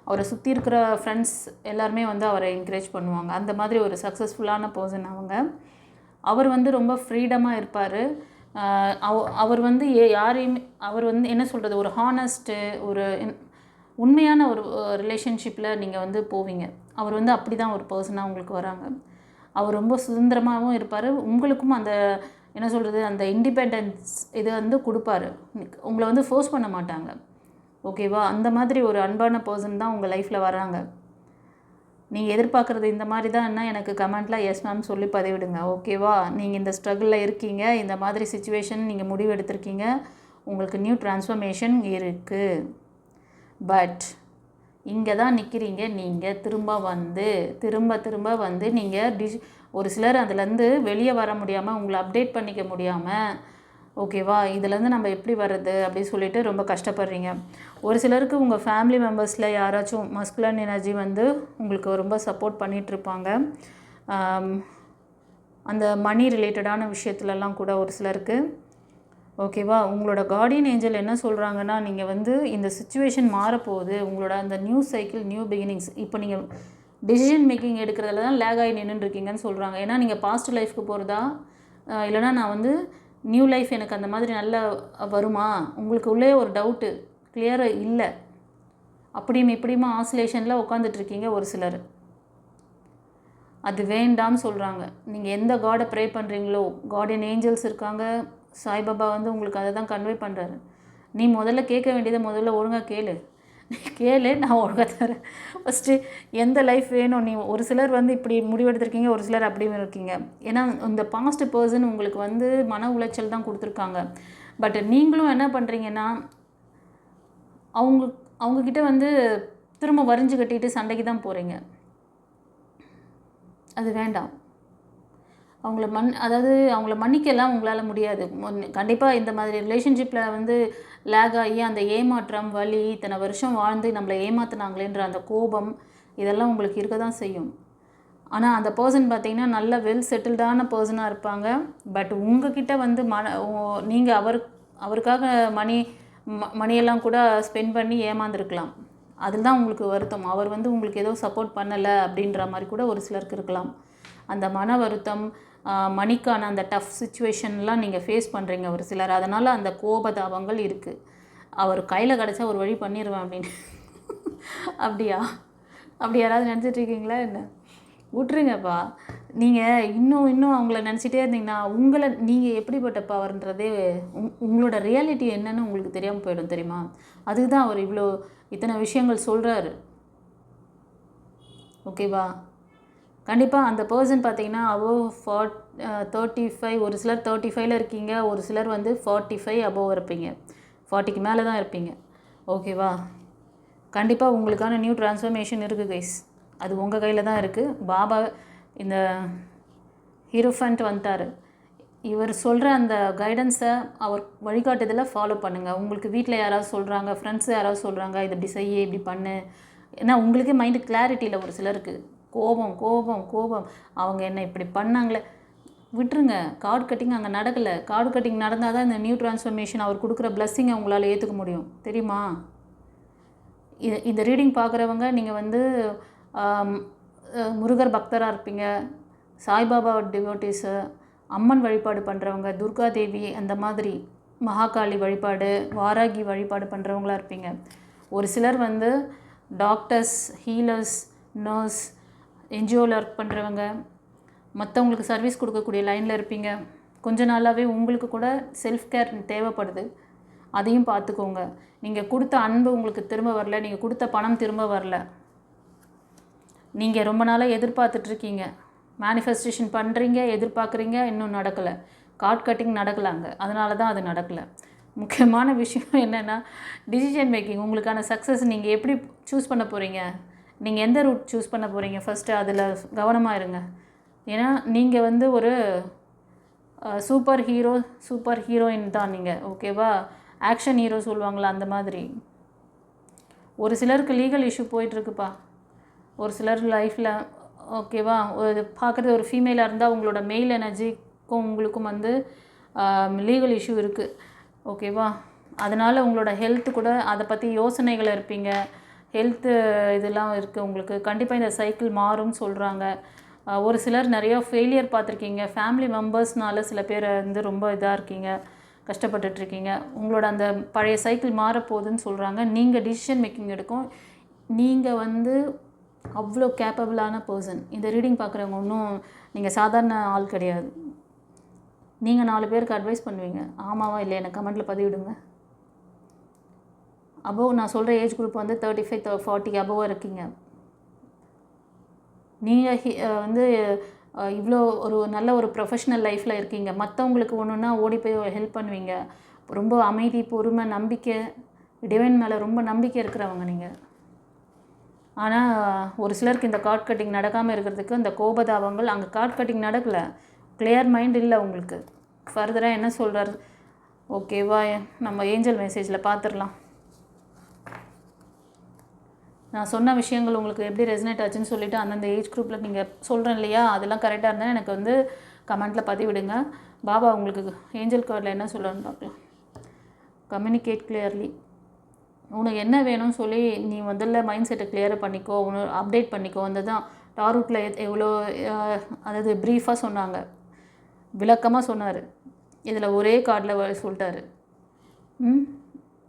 அவரை சுற்றி இருக்கிற ஃப்ரெண்ட்ஸ் எல்லாருமே வந்து அவரை என்கரேஜ் பண்ணுவாங்க. அந்த மாதிரி ஒரு சக்ஸஸ்ஃபுல்லான பர்சன் அவங்க. அவர் வந்து ரொம்ப ஃப்ரீடமாக இருப்பார். அவர் வந்து யாரையுமே அவர் வந்து என்ன சொல்கிறது, ஒரு ஹானஸ்ட்டு, ஒரு உண்மையான ஒரு ரிலேஷன்ஷிப்பில் நீங்கள் வந்து போவீங்க. அவர் வந்து அப்படி தான் ஒரு பர்சனாக உங்களுக்கு வராங்க. அவர் ரொம்ப சுதந்திரமாகவும் இருப்பார். உங்களுக்கும் அந்த என்ன சொல்கிறது, அந்த இண்டிபெண்டன்ஸ் இது வந்து கொடுப்பாரு. உங்களை வந்து ஃபோர்ஸ் பண்ண மாட்டாங்க. ஓகேவா? அந்த மாதிரி ஒரு அன்பான பர்சன் தான் உங்கள் லைஃப்பில் வராங்க. நீங்கள் எதிர்பார்க்குறது இந்த மாதிரி தான் என்ன, எனக்கு கமெண்ட்டில் எஸ் மேம் சொல்லி பதிவிடுங்க. ஓகேவா? நீங்கள் இந்த ஸ்ட்ரகிளில் இருக்கீங்க, இந்த மாதிரி சிச்சுவேஷன் நீங்கள் முடிவு எடுத்திருக்கீங்க, உங்களுக்கு நியூ ட்ரான்ஸ்ஃபர்மேஷன் இருக்குது. பட் இங்கே தான் நிற்கிறீங்க. நீங்கள் திரும்ப வந்து நீங்கள் ஒரு சிலர் அதுலேருந்து வெளியே வர முடியாமல், உங்களை அப்டேட் பண்ணிக்க முடியாமல், ஓகேவா, இதுலேருந்து நம்ம எப்படி வர்றது அப்படி சொல்லிட்டு ரொம்ப கஷ்டப்படுறீங்க. ஒரு சிலருக்கு உங்கள் ஃபேமிலி மெம்பர்ஸில் யாராச்சும் மஸ்குலன் எனர்ஜி வந்து உங்களுக்கு ரொம்ப சப்போர்ட் பண்ணிகிட்ருப்பாங்க. அந்த மணி ரிலேட்டடான விஷயத்துலலாம் கூட ஒரு சிலருக்கு. ஓகேவா? உங்களோட கார்டியன் ஏஞ்சல் என்ன சொல்கிறாங்கன்னா, நீங்கள் வந்து இந்த சிச்சுவேஷன் மாறப்போகுது, உங்களோட அந்த நியூ சைக்கிள், நியூ பிகினிங்ஸ், இப்போ நீங்கள் டிசிஷன் மேக்கிங் எடுக்கிறதுல தான் லேக் ஆகி நின்றுருக்கீங்கன்னு சொல்கிறாங்க. ஏன்னா நீங்கள் பாஸ்ட் லைஃப்க்கு போகிறதா, இல்லைனா நான் வந்து நியூ லைஃப் எனக்கு அந்த மாதிரி நல்லா வருமா, உங்களுக்கு உள்ளே ஒரு டவுட்டு கிளியராக இல்லை. அப்படியும் இப்படியுமா ஆசிலேஷனில் உட்காந்துட்ருக்கீங்க ஒரு சிலர். அது வேண்டாம்னு சொல்கிறாங்க. நீங்கள் எந்த காடை ப்ரே பண்ணுறீங்களோ, கார்டியன் ஏஞ்சல்ஸ் இருக்காங்க, சாய்பாபா வந்து உங்களுக்கு அதை தான் கன்வே பண்ணுறாரு. நீ முதல்ல கேட்க வேண்டியதை முதல்ல ஒழுங்காக கேளு. கேளு, நான் ஒழுங்காக தரேன். ஃபஸ்ட்டு எந்த லைஃப் வேணும்? நீ ஒரு சிலர் வந்து இப்படி முடிவெடுத்திருக்கீங்க, ஒரு சிலர் அப்படியும் இருக்கீங்க. ஏன்னா இந்த பாஸ்ட் பர்சன் உங்களுக்கு வந்து மன உளைச்சல் தான் கொடுத்துருக்காங்க. பட் நீங்களும் என்ன பண்ணுறீங்கன்னா, அவங்கக்கிட்ட வந்து திரும்ப வரிஞ்சு கட்டிட்டு சண்டைக்கு தான் போகிறீங்க. அது வேண்டாம். அவங்கள மன்னிக்கலாம் உங்களால் முடியாது. கண்டிப்பாக இந்த மாதிரி ரிலேஷன்ஷிப்பில் வந்து லேக் ஆகி அந்த ஏமாற்றம், வலி, இத்தனை வருஷம் வாழ்ந்து நம்மளை ஏமாத்துனாங்களேன்ற அந்த கோபம், இதெல்லாம் உங்களுக்கு இருக்க தான் செய்யும். ஆனால் அந்த பர்சன் பார்த்திங்கன்னா நல்ல வெல் செட்டில்டான பர்சனாக இருப்பாங்க. பட் உங்ககிட்ட வந்து நீங்கள் அவருக்காக மணியெல்லாம் கூட ஸ்பெண்ட் பண்ணி ஏமாந்துருக்கலாம். அதில் தான் உங்களுக்கு வருத்தம். அவர் வந்து உங்களுக்கு ஏதோ சப்போர்ட் பண்ணலை அப்படின்ற மாதிரி கூட ஒரு சிலருக்கு இருக்கலாம். அந்த மன வருத்தம், மணிக்கான அந்த டஃப் சுச்சுவேஷன்லாம் நீங்கள் ஃபேஸ் பண்ணுறீங்க ஒரு சிலர். அதனால் அந்த கோபதாபங்கள் இருக்குது. அவர் கையில் கிடச்சா ஒரு வழி பண்ணிடுவேன் அப்படின்னு. அப்படியா? அப்படி யாராவது நினச்சிட்ருக்கீங்களா என்ன? விட்ருங்கப்பா. நீங்கள் இன்னும் அவங்கள நினச்சிட்டே இருந்தீங்கன்னா நீங்கள் எப்படிப்பட்ட பவர்ன்றதே உங்களோட ரியாலிட்டி என்னன்னு உங்களுக்கு தெரியாமல் போயிடும், தெரியுமா? அதுதான் அவர் இத்தனை விஷயங்கள் சொல்கிறாரு. ஓகேவா? கண்டிப்பாக அந்த பர்சன் பார்த்திங்கன்னா அபோவ் 35, ஒரு சிலர் 35ல் இருக்கீங்க, ஒரு சிலர் வந்து 45 அபோவ் இருப்பீங்க, 40க்கு மேலே தான் இருப்பீங்க. ஓகேவா? கண்டிப்பாக உங்களுக்கான நியூ ட்ரான்ஸ்ஃபர்மேஷன் இருக்குது கைஸ். அது உங்கள் கையில் தான் இருக்குது. பாபா இந்த ஹீரோஃபண்ட் வந்துட்டார். இவர் சொல்கிற அந்த கைடன்ஸை, அவர் வழிகாட்டுதலை ஃபாலோ பண்ணுங்கள். உங்களுக்கு வீட்டில் யாராவது சொல்கிறாங்க, ஃப்ரெண்ட்ஸ் யாராவது சொல்கிறாங்க, இது இப்படி செய்ய, இப்படி பண்ணு. ஏன்னா உங்களுக்கே மைண்டு கிளாரிட்டி இல்லை. ஒரு சிலருக்கு கோபம் கோபம் கோபம், அவங்க என்ன இப்படி பண்ணாங்களே. விட்டுருங்க. கார்டு கட்டிங் அங்கே நடக்கலை. கார்டு கட்டிங் நடந்தால் தான் இந்த நியூ ட்ரான்ஸ்ஃபர்மேஷன், அவர் கொடுக்குற பிளஸ்ஸிங்கை உங்களால் ஏற்றுக்க முடியும், தெரியுமா? இந்த ரீடிங் பார்க்குறவங்க நீங்கள் வந்து முருகர் பக்தராக இருப்பீங்க, சாய்பாபா டிவோட்டிஸு, அம்மன் வழிபாடு பண்ணுறவங்க, துர்கா தேவி, அந்த மாதிரி மகாகாளி வழிபாடு, வாராகி வழிபாடு பண்ணுறவங்களாக இருப்பீங்க. ஒரு சிலர் வந்து டாக்டர்ஸ், ஹீலர்ஸ், நர்ஸ், என்ஜிஓவில் ஒர்க் பண்ணுறவங்க, மற்றவங்களுக்கு சர்வீஸ் கொடுக்கக்கூடிய லைனில் இருப்பீங்க. கொஞ்ச நாளாகவே உங்களுக்கு கூட செல்ஃப் கேர் தேவைப்படுது. அதையும் பார்த்துக்கோங்க. நீங்கள் கொடுத்த அன்பு உங்களுக்கு திரும்ப வரல, நீங்கள் கொடுத்த பணம் திரும்ப வரல. நீங்கள் ரொம்ப நாளாக எதிர்பார்த்துட்ருக்கீங்க, மேனிஃபெஸ்டேஷன் பண்ணுறீங்க, எதிர்பார்க்குறீங்க, இன்னும் நடக்கலை. கார்ட் கட்டிங் நடக்கலாங்க, அதனால தான் அது நடக்கலை. முக்கியமான விஷயம் என்னென்னா, டிசிஷன் மேக்கிங். உங்களுக்கான சக்ஸஸ் நீங்கள் எப்படி சூஸ் பண்ண போகிறீங்க, நீங்கள் எந்த ரூட் சூஸ் பண்ண போகிறீங்க, ஃபஸ்ட்டு அதில் கவனமாக இருங்க. ஏன்னா நீங்கள் வந்து ஒரு சூப்பர் ஹீரோயின் தான் நீங்கள். ஓகேவா? ஆக்ஷன் ஹீரோ சொல்லுவாங்களா, அந்த மாதிரி. ஒரு சிலருக்கு லீகல் இஷ்யூ போயிட்டுருக்குப்பா ஒரு சிலர் லைஃப்பில். ஓகேவா? ஒரு பார்க்குறது ஒரு ஃபீமேலாக இருந்தால் உங்களோட மெயில் எனர்ஜிக்கும் உங்களுக்கும் வந்து லீகல் இஷ்யூ இருக்குது. ஓகேவா? அதனால் உங்களோட ஹெல்த்து கூட அதை பற்றி யோசனைகள் இருப்பீங்க. ஹெல்த்து இதெல்லாம் இருக்குது உங்களுக்கு. கண்டிப்பாக இந்த சைக்கிள் மாறும்னு சொல்கிறாங்க. ஒரு சிலர் நிறையா ஃபெயிலியர் பார்த்துருக்கீங்க. ஃபேமிலி மெம்பர்ஸ்னால சில பேர் வந்து ரொம்ப இதாக இருக்கீங்க, கஷ்டப்பட்டுட்ருக்கீங்க. உங்களோட அந்த பழைய சைக்கிள் மாறப்போகுதுன்னு சொல்கிறாங்க. நீங்கள் டிசிஷன் மேக்கிங் எடுக்கும். நீங்கள் வந்து அவ்வளோ கேப்பபிளான பர்சன். இந்த ரீடிங் பார்க்குறவங்க ஒன்றும் நீங்கள் சாதாரண ஆள் கிடையாது. நீங்கள் 4 பேருக்கு அட்வைஸ் பண்ணுவீங்க. ஆமாவா இல்லை எனக்கு கமெண்ட்டில் பதிவிடுங்க. அபோவ் நான் சொல்கிற ஏஜ் குரூப் வந்து 35, 40 அபோவாக இருக்கீங்க. நீங்கள் வந்து இவ்வளோ ஒரு நல்ல ஒரு ப்ரொஃபஷ்னல் லைஃப்பில் இருக்கீங்க. மற்றவங்களுக்கு ஒன்றுன்னா ஓடி போய் ஹெல்ப் பண்ணுவீங்க. ரொம்ப அமைதி, பொறுமை, நம்பிக்கை, டிவைன் மேலே ரொம்ப நம்பிக்கை இருக்கிறவங்க நீங்கள். ஆனால் ஒரு சிலருக்கு இந்த கார்ட் கட்டிங் நடக்காமல் இருக்கிறதுக்கு இந்த கோபதாபங்கள். அங்கே கார்ட் கட்டிங் நடக்கலை, கிளியர் மைண்ட் இல்லை உங்களுக்கு. ஃபர்தராக என்ன சொல்கிறார்? ஓகேவா? நம்ம ஏஞ்சல் மெசேஜில் பார்த்துடலாம். நான் சொன்ன விஷயங்கள் உங்களுக்கு எப்படி ரெசனேட் ஆச்சுன்னு சொல்லிவிட்டு அந்தந்த ஏஜ் குரூப்பில் நீங்கள் சொல்கிறேன் இல்லையா, அதெல்லாம் கரெக்டாக இருந்தால் எனக்கு வந்து கமெண்ட்டில் பதிவிடுங்க. பாபா உங்களுக்கு ஏஞ்சல் கார்டில் என்ன சொல்லணும்னு பார்க்கலாம். Communicate clearly. உனக்கு என்ன வேணும்னு சொல்லி நீ முதல்ல மைண்ட் செட்டை கிளியராக பண்ணிக்கோ, உனக்கு அப்டேட் பண்ணிக்கோ. அந்த தான் டாரூட்டில் எவ்வளோ அதாவது ப்ரீஃபாக சொன்னாங்க, விளக்கமாக சொன்னார். இதில் ஒரே கார்டில் சொல்லிட்டாரு.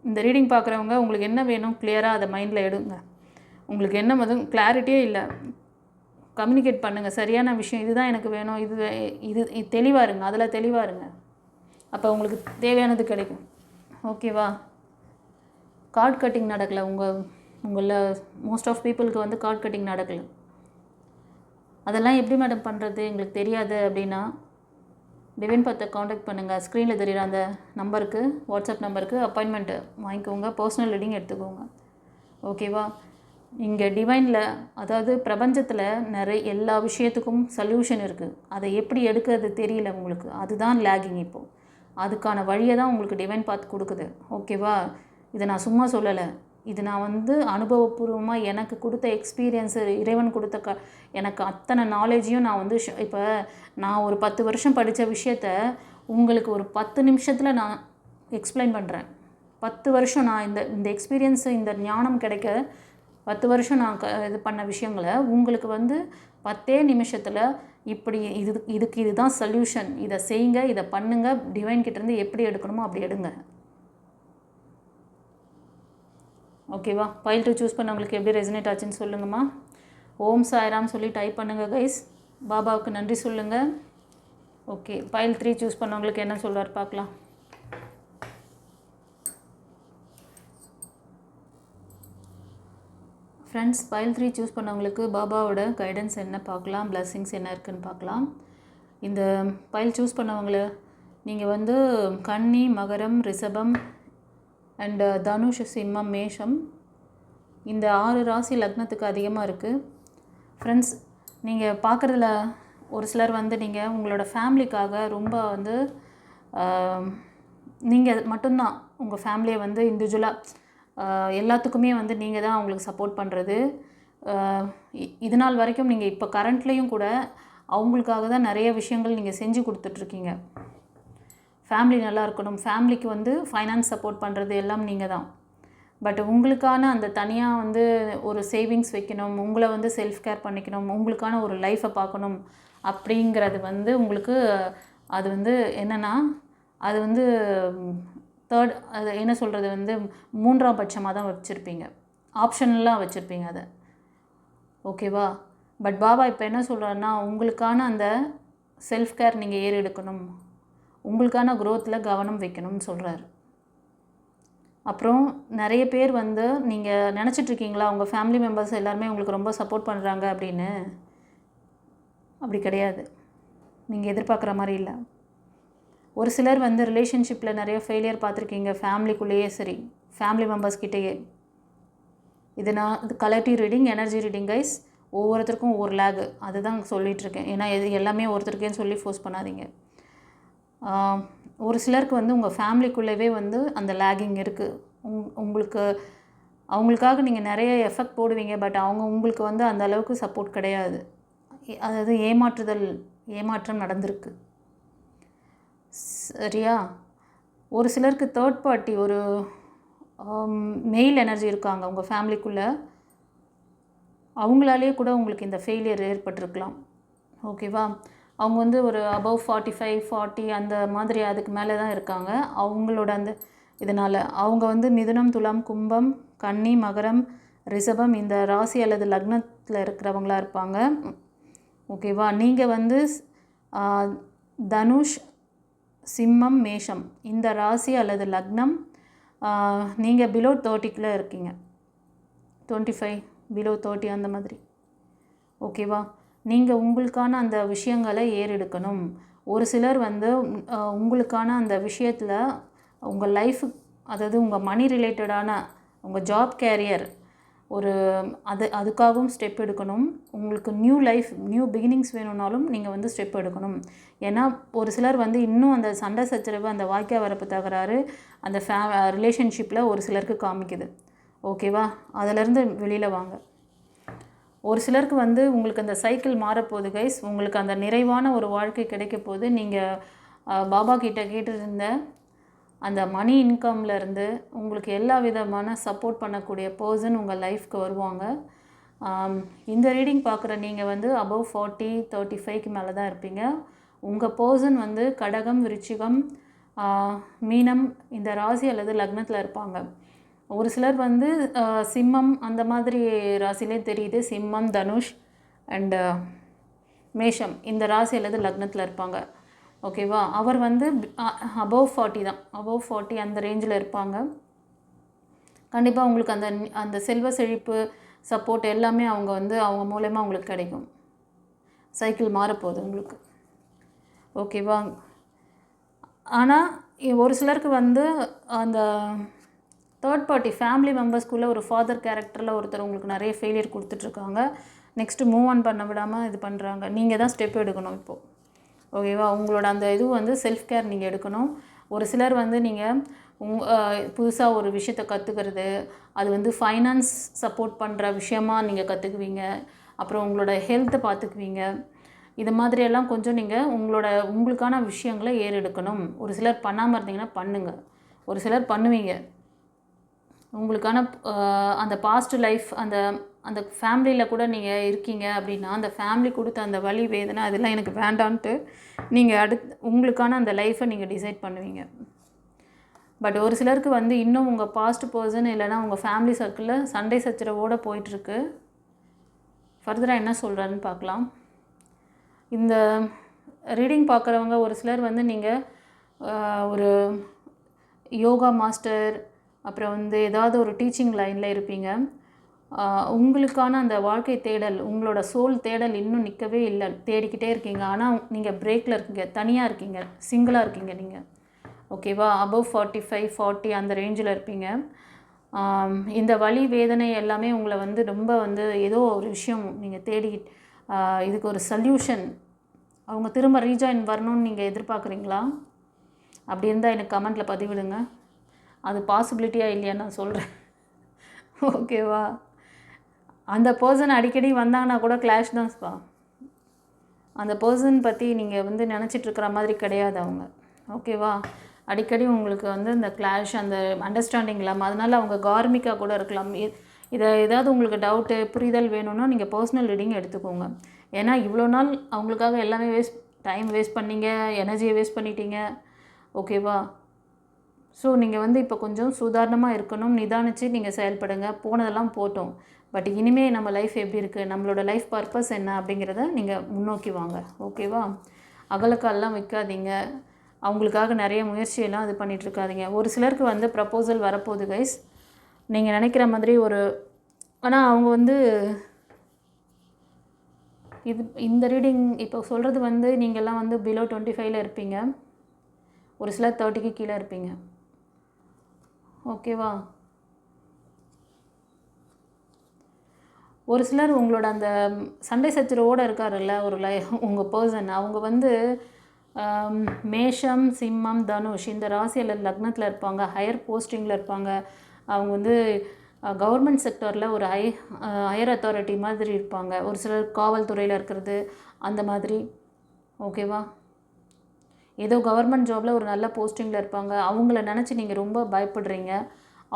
இந்த ரீடிங் பார்க்குறவங்க உங்களுக்கு என்ன வேணும் கிளியராக அதை மைண்டில் எடுங்க. உங்களுக்கு என்ன மொதல் கிளாரிட்டியே இல்லை, கம்யூனிகேட் பண்ணுங்கள். சரியான விஷயம் இதுதான் எனக்கு வேணும், இது தெளிவாக இருங்க, அதில் தெளிவாக இருங்க. அப்போ உங்களுக்கு தேவையானது கிடைக்கும். ஓகேவா? கார்ட் கட்டிங் நடக்கலை. உங்களில் மோஸ்ட் ஆஃப் பீப்புளுக்கு வந்து கார்ட் கட்டிங் நடக்கலை. அதெல்லாம் எப்படி மேடம் பண்ணுறது, எங்களுக்கு தெரியாது அப்படின்னா டிவைன் பாத்தை காண்டாக்ட் பண்ணுங்கள். ஸ்க்ரீனில் தெரியுற அந்த நம்பருக்கு, வாட்ஸ்அப் நம்பருக்கு அப்பாயின்மெண்ட்டு வாங்கிக்கோங்க, பர்சனல் ரீடிங் எடுத்துக்கோங்க. ஓகேவா? இங்கே டிவைனில், அதாவது பிரபஞ்சத்தில் எல்லா விஷயத்துக்கும் சொல்யூஷன் இருக்குது. அதை எப்படி எடுக்கிறது தெரியல உங்களுக்கு, அதுதான் லேகிங். இப்போது அதுக்கான வழியை தான் உங்களுக்கு டிவைன் பாத் கொடுக்குது. ஓகேவா? இதை நான் சும்மா சொல்லலை, இது நான் வந்து அனுபவபூர்வமாக எனக்கு கொடுத்த எக்ஸ்பீரியன்ஸு, இறைவன் கொடுத்த எனக்கு அத்தனை நாலேஜையும் நான் வந்து இப்போ நான் ஒரு 10 வருஷம் படித்த விஷயத்த உங்களுக்கு ஒரு 10 நிமிஷத்தில் நான் எக்ஸ்பிளைன் பண்ணுறேன். 10 வருஷம் நான் இந்த எக்ஸ்பீரியன்ஸு, இந்த ஞானம் கிடைக்க 10 வருஷம் நான் இது பண்ண விஷயங்களை உங்களுக்கு வந்து 10 நிமிஷத்தில் இப்படி இதுக்கு இதுதான் சொல்யூஷன், இதை செய்யுங்க, இதை பண்ணுங்கள், டிவைன் கிட்டேருந்து எப்படி எடுக்கணுமோ அப்படி எடுங்க. ஓகேவா? பைல் 2 சூஸ் பண்ணவங்களுக்கு எப்படி ரெசனேட் ஆச்சுன்னு சொல்லுங்கம்மா. ஓம் சாய்ராம் சொல்லி டைப் பண்ணுங்கள் கைஸ். பாபாவுக்கு நன்றி சொல்லுங்கள். ஓகே, பைல் 3 சூஸ் பண்ணவங்களுக்கு என்ன சொல்கிறார் பார்க்கலாம். ஃப்ரெண்ட்ஸ், பைல் 3 சூஸ் பண்ணவங்களுக்கு பாபாவோட கைடன்ஸ் என்ன பார்க்கலாம், பிளெஸ்ஸிங்ஸ் என்ன இருக்குதுன்னு பார்க்கலாம். இந்த பைல் சூஸ் பண்ணவங்கள நீங்கள் வந்து கன்னி, மகரம், ரிஷபம் அண்டு தனுஷ், சிம்மம், மேஷம், இந்த 6 ராசி லக்னத்துக்கு அதிகமாக இருக்குது. ஃப்ரெண்ட்ஸ், நீங்கள் பார்க்குறதுல ஒரு சிலர் வந்து நீங்கள் உங்களோட ஃபேமிலிக்காக ரொம்ப வந்து நீங்கள் மட்டும்தான் உங்கள் ஃபேமிலியை வந்து இண்டிவிஜுவலாக எல்லாத்துக்குமே வந்து நீங்கள் தான் அவங்களுக்கு சப்போர்ட் பண்ணுறது. இது நாள் வரைக்கும் நீங்கள் இப்போ கரண்ட்லேயும் கூட அவங்களுக்காக தான் நிறைய விஷயங்கள் நீங்கள் செஞ்சு கொடுத்துட்ருக்கீங்க. ஃபேமிலி நல்லா இருக்கணும், ஃபேமிலிக்கு வந்து ஃபைனான்ஸ் சப்போர்ட் பண்ணுறது எல்லாம் நீங்கள் தான். பட் உங்களுக்கான அந்த தனியாக வந்து ஒரு சேவிங்ஸ் வைக்கணும், உங்களை வந்து செல்ஃப் கேர் பண்ணிக்கணும், உங்களுக்கான ஒரு லைஃப்பை பார்க்கணும் அப்படிங்கிறது வந்து உங்களுக்கு அது வந்து என்னென்னா, அது வந்து அது என்ன சொல்கிறது வந்து 3ஆம் பட்சமாக தான் வச்சுருப்பீங்க, ஆப்ஷனலாக வச்சுருப்பீங்க அதை. ஓகேவா? பட் பாபா இப்போ என்ன சொல்கிறாருன்னா, உங்களுக்கான அந்த செல்ஃப் கேர் நீங்கள் ஏறெடுக்கணும், உங்களுக்கான க்ரோத்தில் கவனம் வைக்கணும்னு சொல்கிறாரு. அப்புறம் நிறைய பேர் வந்து நீங்கள் நினச்சிட்ருக்கீங்களா உங்கள் ஃபேமிலி மெம்பர்ஸ் எல்லாருமே உங்களுக்கு ரொம்ப சப்போர்ட் பண்ணுறாங்க அப்படின்னு? அப்படி கிடையாது, நீங்கள் எதிர்பார்க்குற மாதிரி இல்லை. ஒரு சிலர் வந்து ரிலேஷன்ஷிப்பில் நிறைய ஃபெயிலியர் பார்த்துருக்கீங்க, ஃபேமிலிக்குள்ளேயே சரி, ஃபேமிலி மெம்பர்ஸ்கிட்டேயே. இது collective reading, energy reading guys. ஒவ்வொருத்தருக்கும் ஒவ்வொரு லேகு, அதுதான் சொல்லிகிட்ருக்கேன். ஏன்னா எல்லாமே ஒருத்தருக்கேன்னு சொல்லி ஃபோர்ஸ் பண்ணாதீங்க. ஒரு சிலருக்கு வந்து உங்கள் ஃபேமிலிக்குள்ளேவே வந்து அந்த லேகிங் இருக்குது. உங்களுக்கு அவங்களுக்காக நீங்கள் நிறைய எஃபெக்ட் போடுவீங்க, பட் அவங்க உங்களுக்கு வந்து அந்த அளவுக்கு சப்போர்ட் கிடையாது. அதாவது ஏமாற்றம் நடந்திருக்கு. சரியா? ஒரு சிலருக்கு தேர்ட் பார்ட்டி, ஒரு மெயில் எனர்ஜி இருக்காங்க உங்கள் ஃபேமிலிக்குள்ளே, அவங்களாலே கூட உங்களுக்கு இந்த ஃபெயிலியர் ஏற்பட்டிருக்கலாம். ஓகேவா? அவங்க வந்து ஒரு அபவ் 45, 40 அந்த மாதிரி அதுக்கு மேலே தான் இருக்காங்க. அவங்களோட அந்த இதனால் அவங்க வந்து மிதுனம், துலாம், கும்பம், கன்னி, மகரம், ரிஷபம் இந்த ராசி அல்லது லக்னத்தில் இருக்கிறவங்களா இருப்பாங்க. ஓகேவா? நீங்கள் வந்து தனுஷ், சிம்மம், மேஷம் இந்த ராசி அல்லது லக்னம், நீங்கள் பிலோ 30க்குள்ளே இருக்கீங்க, 25 பிலோ 30 அந்த மாதிரி. ஓகேவா? நீங்கள் உங்களுக்கான அந்த விஷயங்களை ஏறெடுக்கணும். ஒரு சிலர் வந்து உங்களுக்கான அந்த விஷயத்தில் உங்கள் லைஃபு, அதாவது உங்கள் மணி ரிலேட்டடான உங்கள் ஜாப் கேரியர் அதுக்காகவும் ஸ்டெப் எடுக்கணும். உங்களுக்கு நியூ லைஃப், நியூ பிகினிங்ஸ் வேணும்னாலும் நீங்கள் வந்து ஸ்டெப் எடுக்கணும். ஏன்னா ஒரு சிலர் வந்து இன்னும் அந்த சண்டை சச்சரவு, அந்த வாய்க்கா வரப்பு தகராறு அந்த ரிலேஷன்ஷிப்பில் ஒரு சிலருக்கு காமிக்குது. ஓகேவா? அதிலேருந்து வெளியில் வாங்க. ஒரு சிலருக்கு வந்து உங்களுக்கு அந்த சைக்கிள் மாறப்போகுது கைஸ். உங்களுக்கு அந்த நிறைவான ஒரு வாழ்க்கை கிடைக்க போகுது. நீங்கள் பாபா கிட்ட கேட்டிருந்த அந்த மணி இன்கம்லேருந்து உங்களுக்கு எல்லா விதமான சப்போர்ட் பண்ணக்கூடிய பர்சன் உங்கள் லைஃப்க்கு வருவாங்க. இந்த ரீடிங் பார்க்குற நீங்கள் வந்து அபவ் 40 35க்கு மேலே தான் இருப்பீங்க. உங்கள் பர்சன் வந்து கடகம், விருச்சிகம், மீனம் இந்த ராசி அல்லது லக்னத்தில் இருப்பாங்க. ஒரு சிலர் வந்து சிம்மம் அந்த மாதிரி ராசிலே தெரியுது. சிம்மம், தனுஷ் அண்டு மேஷம் இந்த ராசி அல்லது லக்னத்தில் இருப்பாங்க. ஓகேவா? அவர் வந்து அபவ் 40 தான், அபவ் 40 அந்த ரேஞ்சில் இருப்பாங்க. கண்டிப்பாக உங்களுக்கு அந்த அந்த செல்வ செழிப்பு சப்போர்ட் எல்லாமே அவங்க வந்து அவங்க மூலயமா உங்களுக்கு கிடைக்கும். சைக்கிள் மாறப்போகுது உங்களுக்கு. ஓகேவா? ஆனால் ஒரு சிலருக்கு வந்து அந்த தேர்ட் பார்ட்டி ஃபேமிலி மெம்பர்ஸ்குள்ளே ஒரு ஃபாதர் கேரக்டரில் ஒருத்தர் உங்களுக்கு நிறைய ஃபெயிலியர் கொடுத்துட்ருக்காங்க. நெக்ஸ்ட்டு மூவ் ஆன் பண்ண விடாமல் இது பண்ணுறாங்க. நீங்கள் தான் ஸ்டெப் எடுக்கணும் இப்போது. ஓகேவா? உங்களோட அந்த இது வந்து செல்ஃப் கேர் நீங்கள் எடுக்கணும். ஒரு சிலர் வந்து நீங்கள் புதுசாக ஒரு விஷயத்தை கற்றுக்கிறது, அது வந்து ஃபைனான்ஸ் சப்போர்ட் பண்ணுற விஷயமா நீங்கள் கற்றுக்குவீங்க. அப்புறம் உங்களோட ஹெல்த்தை பார்த்துக்குவீங்க. இது மாதிரியெல்லாம் கொஞ்சம் நீங்கள் உங்களுக்கான விஷயங்களை ஏறெடுக்கணும். ஒரு சிலர் பண்ணாமல் இருந்தீங்கன்னா பண்ணுங்கள். ஒரு சிலர் பண்ணுவீங்க. உங்களுக்கான அந்த பாஸ்ட் லைஃப் அந்த அந்த ஃபேமிலியில் கூட நீங்கள் இருக்கீங்க அப்படின்னா, அந்த ஃபேமிலி கொடுத்த அந்த வலி, வேதனை அதெல்லாம் எனக்கு வேண்டான்ட்டு நீங்கள் உங்களுக்கான அந்த லைஃப்பை நீங்கள் டிசைட் பண்ணுவீங்க. பட் ஒரு சிலருக்கு வந்து இன்னும் உங்கள் பாஸ்ட் பர்சன் இல்லைனா உங்கள் ஃபேமிலி சர்க்கிளில் சண்டை சச்சரவோடு போயிட்டுருக்கு. ஃபர்தராக என்ன சொல்கிறாருன்னு பார்க்கலாம். இந்த ரீடிங் பார்க்குறவங்க ஒரு சிலர் வந்து நீங்கள் ஒரு யோகா மாஸ்டர், அப்புறம் வந்து ஏதாவது ஒரு டீச்சிங் லைனில் இருப்பீங்க. உங்களுக்கான அந்த வாழ்க்கை தேடல், உங்களோட சோல் தேடல் இன்னும் நிற்கவே இல்லை. தேடிக்கிட்டே இருக்கீங்க. ஆனால் நீங்கள் பிரேக்கில் இருக்கீங்க, தனியாக இருக்கீங்க, சிங்கிளாக இருக்கீங்க நீங்கள். ஓகேவா? அபவ் 45 40 அந்த ரேஞ்சில் இருப்பீங்க. இந்த வலி வேதனை எல்லாமே உங்களை வந்து ரொம்ப வந்து ஏதோ ஒரு விஷயம் நீங்கள் தேடி இதுக்கு ஒரு சொல்யூஷன் அவங்க திரும்ப ரீஜாயின் வரணும்னு நீங்கள் எதிர்பார்க்குறீங்களா? அப்படி இருந்தால் எனக்கு கமெண்ட்டில் பதிவிடுங்க. அது பாசிபிலிட்டியாக இல்லையான்னு நான் சொல்கிறேன். ஓகேவா? அந்த பர்சன் அடிக்கடி வந்தாங்கன்னா கூட கிளாஷ் தான்ப்பா. அந்த பர்சன் பற்றி நீங்கள் வந்து நினச்சிட்ருக்கிற மாதிரி கிடையாது அவங்க. ஓகேவா? அடிக்கடி உங்களுக்கு வந்து இந்த கிளாஷ், அந்த அண்டர்ஸ்டாண்டிங் இல்லாமல், அதனால் அவங்க கார்மிக்காக கூட இருக்கலாம். இதை ஏதாவது உங்களுக்கு டவுட்டு புரிதல் வேணும்னா நீங்கள் பர்சனல் ரீடிங் எடுத்துக்கோங்க. ஏன்னா இவ்வளோ நாள் அவங்களுக்காக எல்லாமே டைம் வேஸ்ட் பண்ணிங்க, எனர்ஜியை வேஸ்ட் பண்ணிட்டீங்க. ஓகேவா? ஸோ நீங்கள் வந்து இப்போ கொஞ்சம் சுதாரணமாக இருக்கணும். நிதானித்து நீங்கள் செயல்படுங்க. போனதெல்லாம் போட்டோம். பட் இனிமேல் நம்ம லைஃப் எப்படி இருக்குது, நம்மளோட லைஃப் பர்பஸ் என்ன அப்படிங்கிறத நீங்கள் முன்னோக்கி வாங்க. ஓகேவா? அகலக்கால்லாம் வைக்காதீங்க. அவங்களுக்காக நிறைய முயற்சியெல்லாம் இது பண்ணிகிட்ருக்காதீங்க. ஒரு சிலருக்கு வந்து ப்ரப்போசல் வரப்போகுது கைஸ். நீங்கள் நினைக்கிற மாதிரி ஆனால் அவங்க வந்து இந்த ரீடிங் இப்போ சொல்கிறது வந்து நீங்கள்லாம் வந்து பிலோ 25ல் இருப்பீங்க. ஒரு சிலர் 30க்கு கீழே இருப்பீங்க. ஓகேவா? ஒரு சிலர் உங்களோட அந்த சண்டை சச்சரவோடு இருக்காருல்ல உங்கள் பர்சன், அவங்க வந்து மேஷம், சிம்மம், தனுஷ் இந்த ராசி அல்லது லக்னத்தில் இருப்பாங்க. ஹையர் போஸ்டிங்கில் இருப்பாங்க. அவங்க வந்து கவர்மெண்ட் செக்டரில் ஒரு ஹையர் அத்தாரிட்டி மாதிரி இருப்பாங்க. ஒரு சிலர் காவல்துறையில் இருக்கிறது அந்த மாதிரி. ஓகேவா? ஏதோ கவர்மெண்ட் ஜாபில் ஒரு நல்ல போஸ்டிங்கில் இருப்பாங்க. அவங்கள நினச்சி நீங்கள் ரொம்ப பயப்படுறீங்க.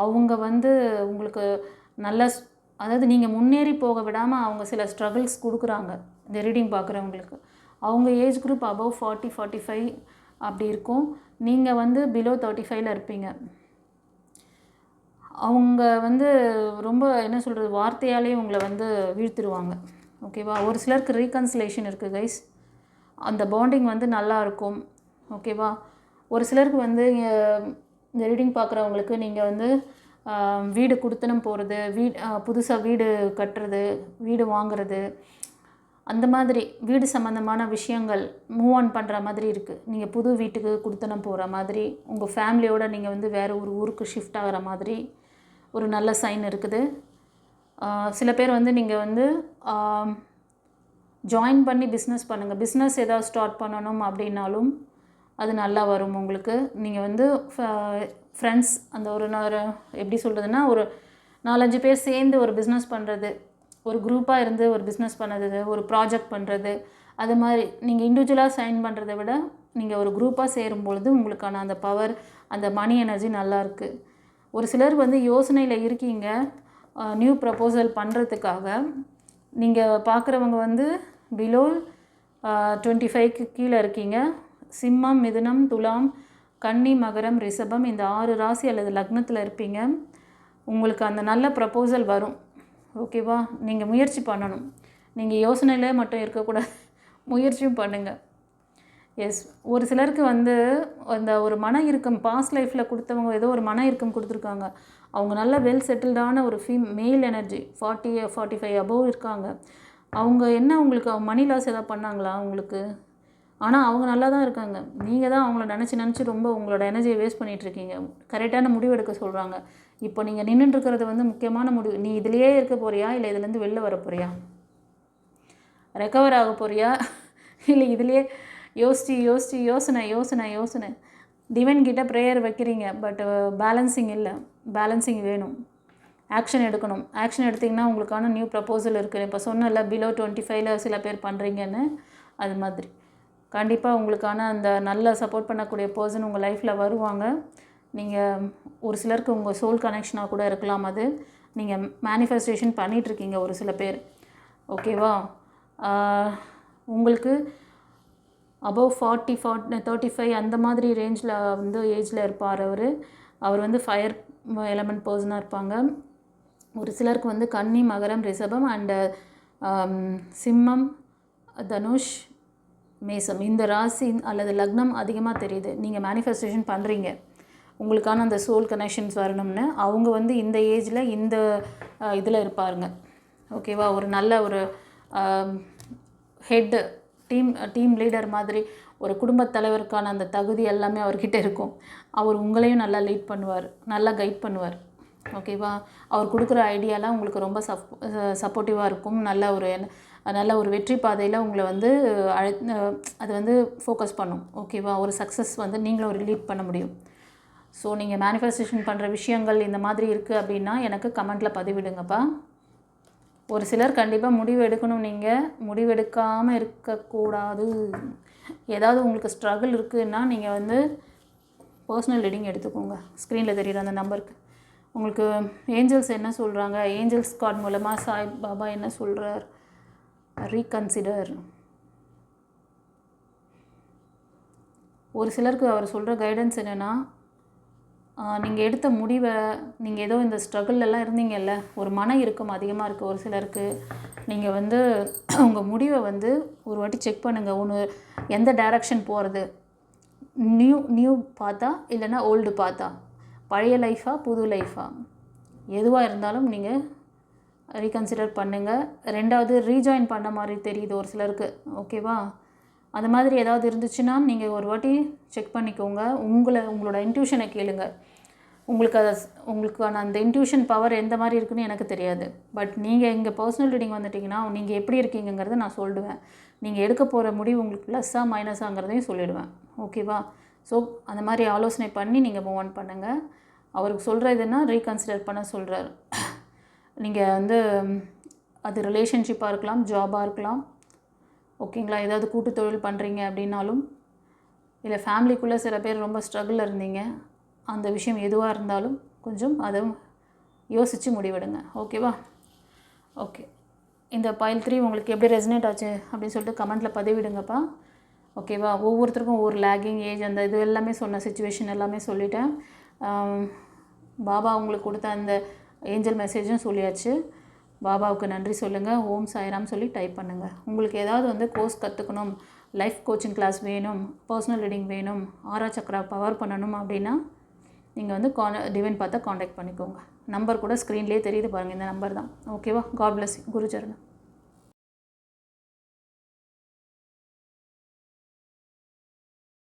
அவங்க வந்து உங்களுக்கு அதாவது நீங்கள் முன்னேறி போக விடாமல் அவங்க சில ஸ்ட்ரகிள்ஸ் கொடுக்குறாங்க இந்த ரீடிங் பார்க்குறவங்களுக்கு. அவங்க ஏஜ் குரூப் அபவ் 40 45 அப்படி இருக்கும். நீங்கள் வந்து பிலோ 35ல் இருப்பீங்க. அவங்க வந்து ரொம்ப என்ன சொல்கிறது, வார்த்தையாலே உங்களை வந்து வீழ்த்திடுவாங்க. ஓகேவா? ஒரு சிலருக்கு ரீகன்சிலேஷன் இருக்குது கைஸ். அந்த பாண்டிங் வந்து நல்லா இருக்கும். ஓகேவா? ஒரு சிலருக்கு வந்து இந்த ரீடிங் பார்க்குறவங்களுக்கு நீங்கள் வந்து வீடு கொடுத்தனம் போகிறது, புதுசாக வீடு கட்டுறது, வீடு வாங்குறது, அந்த மாதிரி வீடு சம்மந்தமான விஷயங்கள் மூவ் ஆன் பண்ணுற மாதிரி இருக்குது. நீங்கள் புது வீட்டுக்கு கொடுத்தனம் போகிற மாதிரி, உங்கள் ஃபேமிலியோடு நீங்கள் வந்து வேறு ஒரு ஊருக்கு ஷிஃப்ட் ஆகிற மாதிரி ஒரு நல்ல சைன் இருக்குது. சில பேர் வந்து நீங்கள் வந்து ஜாயின் பண்ணி பிஸ்னஸ் பண்ணுங்கள். பிஸ்னஸ் ஏதாவது ஸ்டார்ட் பண்ணணும் அப்படின்னாலும் அது நல்லா வரும் உங்களுக்கு. நீங்கள் வந்து ஃப்ரெண்ட்ஸ் அந்த ஒரு எப்படி சொல்கிறதுனா, ஒரு 4-5 பேர் சேர்ந்து ஒரு பிஸ்னஸ் பண்ணுறது, ஒரு குரூப்பாக இருந்து ஒரு பிஸ்னஸ் பண்ணுறது, ஒரு ப்ராஜெக்ட் பண்ணுறது, அது மாதிரி நீங்கள் இண்டிவிஜுவலாக சைன் பண்ணுறதை விட நீங்கள் ஒரு குரூப்பாக சேரும்பொழுது உங்களுக்கான அந்த பவர், அந்த மணி எனர்ஜி நல்லாயிருக்கு. ஒரு சிலர் வந்து யோசனையில் இருக்கீங்க நியூ ப்ரப்போசல் பண்ணுறதுக்காக. நீங்கள் பார்க்குறவங்க வந்து பிலோ 25க்கு கீழே இருக்கீங்க. சிம்மம், மிதுனம், துலாம், கன்னி, மகரம், ரிஷபம் இந்த 6 ராசி அல்லது லக்னத்தில் இருப்பீங்க. உங்களுக்கு அந்த நல்ல ப்ரப்போசல் வரும். ஓகேவா? நீங்கள் முயற்சி பண்ணணும். நீங்கள் யோசனையிலே மட்டும் இருக்கக்கூடாது, முயற்சியும் பண்ணுங்கள். எஸ், ஒரு சிலருக்கு வந்து அந்த ஒரு மன இறுக்கம் பாஸ்ட் லைஃப்பில் கொடுத்தவங்க ஏதோ ஒரு மன இறுக்கம் கொடுத்துருக்காங்க. அவங்க நல்ல வெல் செட்டில்டான ஒரு மேல் எனர்ஜி 40 45 அபோவ் இருக்காங்க. அவங்க என்ன உங்களுக்கு மணி லாஸ் எதாவது பண்ணாங்களா உங்களுக்கு? ஆனால் அவங்க நல்லா தான் இருக்காங்க. நீங்கள் தான் அவங்கள நினச்சி ரொம்ப உங்களோட எனர்ஜியை வேஸ்ட் பண்ணிகிட்ருக்கீங்க. கரெக்டான முடிவு எடுக்க சொல்கிறாங்க. இப்போ நீங்கள் நின்றுட்டுருக்கிறது வந்து முக்கியமான முடிவு. நீ இதிலேயே இருக்க போறியா, இல்லை இதுலேருந்து வெளில வர போறியா, ரெக்கவர் ஆக போறியா, இல்லை இதிலே யோசனை டிவைன் கிட்ட ப்ரேயர் வைக்கிறீங்க. பட் பேலன்சிங் இல்லை. பேலன்சிங் வேணும். ஆக்ஷன் எடுக்கணும். ஆக்ஷன் எடுத்திங்கன்னா உங்களுக்கான நியூ ப்ரப்போசல் இருக்குது. இப்போ சொன்னல பிலோ 25ல் சில பேர் பண்ணுறீங்கன்னு, அது மாதிரி கண்டிப்பாக உங்களுக்கான அந்த நல்ல சப்போர்ட் பண்ணக்கூடிய பர்சன் உங்கள் லைஃப்பில் வருவாங்க. நீங்கள் ஒரு சிலருக்கு உங்கள் சோல் கனெக்ஷனாக கூட இருக்கலாம். அது நீங்கள் மேனிஃபெஸ்டேஷன் பண்ணிகிட்ருக்கீங்க ஒரு சில பேர். ஓகேவா? உங்களுக்கு அபவ் 40 35 அந்த மாதிரி ரேஞ்சில் வந்து ஏஜில் இருப்பார் அவர் வந்து ஃபயர் எலமெண்ட் பர்சனாக இருப்பாங்க. ஒரு சிலருக்கு வந்து கன்னி, மகரம், ரிஷபம் அண்டு சிம்மம், தனுஷ், மேசம் இந்த ராசி அல்லது லக்னம் அதிகமாக தெரியுது. நீங்கள் மேனிஃபெஸ்டேஷன் பண்ணுறீங்க உங்களுக்கான அந்த சோல் கனெக்ஷன்ஸ் வரணும்னு. அவங்க வந்து இந்த ஏஜில் இந்த இதில் இருப்பாருங்க. ஓகேவா? ஒரு நல்ல ஒரு ஹெட்டு டீம் லீடர் மாதிரி ஒரு குடும்பத் தலைவருக்கான அந்த தகுதி எல்லாமே அவர்கிட்ட இருக்கும். அவர் உங்களையும் நல்லா லீட் பண்ணுவார், நல்லா கைட் பண்ணுவார். ஓகேவா? அவர் கொடுக்குற ஐடியாலாம் உங்களுக்கு ரொம்ப சப்போர்ட்டிவாக இருக்கும். நல்ல ஒரு வெற்றி பாதையில் உங்களை வந்து அது வந்து ஃபோக்கஸ் பண்ணும். ஓகேவா? ஒரு சக்ஸஸ் வந்து நீங்களும் ஒரு லீட் பண்ண முடியும். ஸோ நீங்கள் மேனிஃபெஸ்டேஷன் பண்ணுற விஷயங்கள் இந்த மாதிரி இருக்குது அப்படின்னா எனக்கு கமெண்ட்டில் பதிவிடுங்கப்பா. ஒரு சிலர் கண்டிப்பாக முடிவு எடுக்கணும். நீங்கள் முடிவு எடுக்காமல் இருக்கக்கூடாது. ஏதாவது உங்களுக்கு ஸ்ட்ரகிள் இருக்குதுன்னா நீங்கள் வந்து பர்சனல் ரீடிங் எடுத்துக்கோங்க. ஸ்க்ரீனில் தெரியுற அந்த நம்பருக்கு. உங்களுக்கு ஏஞ்சல்ஸ் என்ன சொல்கிறாங்க, ஏஞ்சல்ஸ் கார்டு மூலமாக சாய் பாபா என்ன சொல்கிறார், ரீகன்சிடர். ஒரு சிலருக்கு அவர் சொல்கிற கைடன்ஸ் என்னென்னா, நீங்கள் எடுத்த முடிவை, நீங்கள் ஏதோ இந்த ஸ்ட்ரகிள்லாம் இருந்தீங்கல்ல, ஒரு மன இறுக்கம் அதிகமாக இருக்குது ஒரு சிலருக்கு. நீங்கள் வந்து உங்கள் முடிவை வந்து ஒரு வாட்டி செக் பண்ணுங்கள். ஒன்று எந்த டைரக்ஷன் போகிறது, நியூ பார்த்தா இல்லைன்னா ஓல்டு பார்த்தா, பழைய லைஃபா புது லைஃபா, எதுவாக இருந்தாலும் நீங்கள் ரீகன்சிடர் பண்ணுங்கள். ரெண்டாவது ரீஜாயின் பண்ண மாதிரி தெரியுது ஒரு சிலருக்கு. ஓகேவா? அது மாதிரி ஏதாவது இருந்துச்சுன்னா நீங்கள் ஒரு வாட்டி செக் பண்ணிக்கோங்க. உங்களோட இன்ட்யூஷனை கேளுங்க. உங்களுக்கான அந்த இன்ட்யூஷன் பவர் எந்த மாதிரி இருக்குதுன்னு எனக்கு தெரியாது. பட் நீங்கள் இங்கே பர்சனல் ரீடிங் வந்துட்டிங்கன்னா நீங்கள் எப்படி இருக்கீங்கிறத நான் சொல்லிடுவேன். நீங்கள் எடுக்க போகிற முடிவு உங்களுக்கு ப்ளஸ்ஸாக மைனஸாங்கிறதையும் சொல்லிடுவேன். ஓகேவா? ஸோ அந்த மாதிரி ஆலோசனை பண்ணி நீங்கள் மூவ் ஆன் பண்ணுங்கள். அவருக்கு சொல்கிறதுன்னா ரீகன்சிடர் பண்ண சொல்கிறார். நீங்கள் வந்து அது ரிலேஷன்ஷிப்பாக இருக்கலாம், ஜாபாக இருக்கலாம். ஓகேங்களா? ஏதாவது கூட்டு தொழில் பண்ணுறீங்க அப்படின்னாலும், இல்லை ஃபேமிலிக்குள்ளே சில பேர் ரொம்ப ஸ்ட்ரகிளில் இருந்தீங்க, அந்த விஷயம் எதுவாக இருந்தாலும் கொஞ்சம் அதை யோசித்து முடிவெடுங்க. ஓகேவா? ஓகே, இந்த பைல் 3 உங்களுக்கு எப்படி ரெசனேட் ஆச்சு அப்படின்னு சொல்லிட்டு கமெண்ட்டில் பதிவிடுங்கப்பா. ஓகேவா? ஒவ்வொருத்தருக்கும் ஒவ்வொரு லேகிங் ஏஜ் அந்த இது எல்லாமே சொன்ன சிச்சுவேஷன் எல்லாமே சொல்லிட்டேன். பாபா உங்களுக்கு கொடுத்த அந்த ஏஞ்சல் மெசேஜும் சொல்லியாச்சு. பாபாவுக்கு நன்றி சொல்லுங்கள். ஓம் சாய்ராம் சொல்லி டைப் பண்ணுங்கள். உங்களுக்கு ஏதாவது வந்து கோர்ஸ் கற்றுக்கணும், லைஃப் கோச்சிங் கிளாஸ் வேணும், பர்சனல் ரீடிங் வேணும், ஆரா சக்ரா பவர் பண்ணணும் அப்படின்னா நீங்கள் வந்து டிவைன் பார்த்தா காண்டாக்ட் பண்ணிக்கோங்க. நம்பர் கூட ஸ்க்ரீன்லேயே தெரியுது பாருங்கள், இந்த நம்பர் தான். ஓகேவா? God bless you. குருச்சரணம்.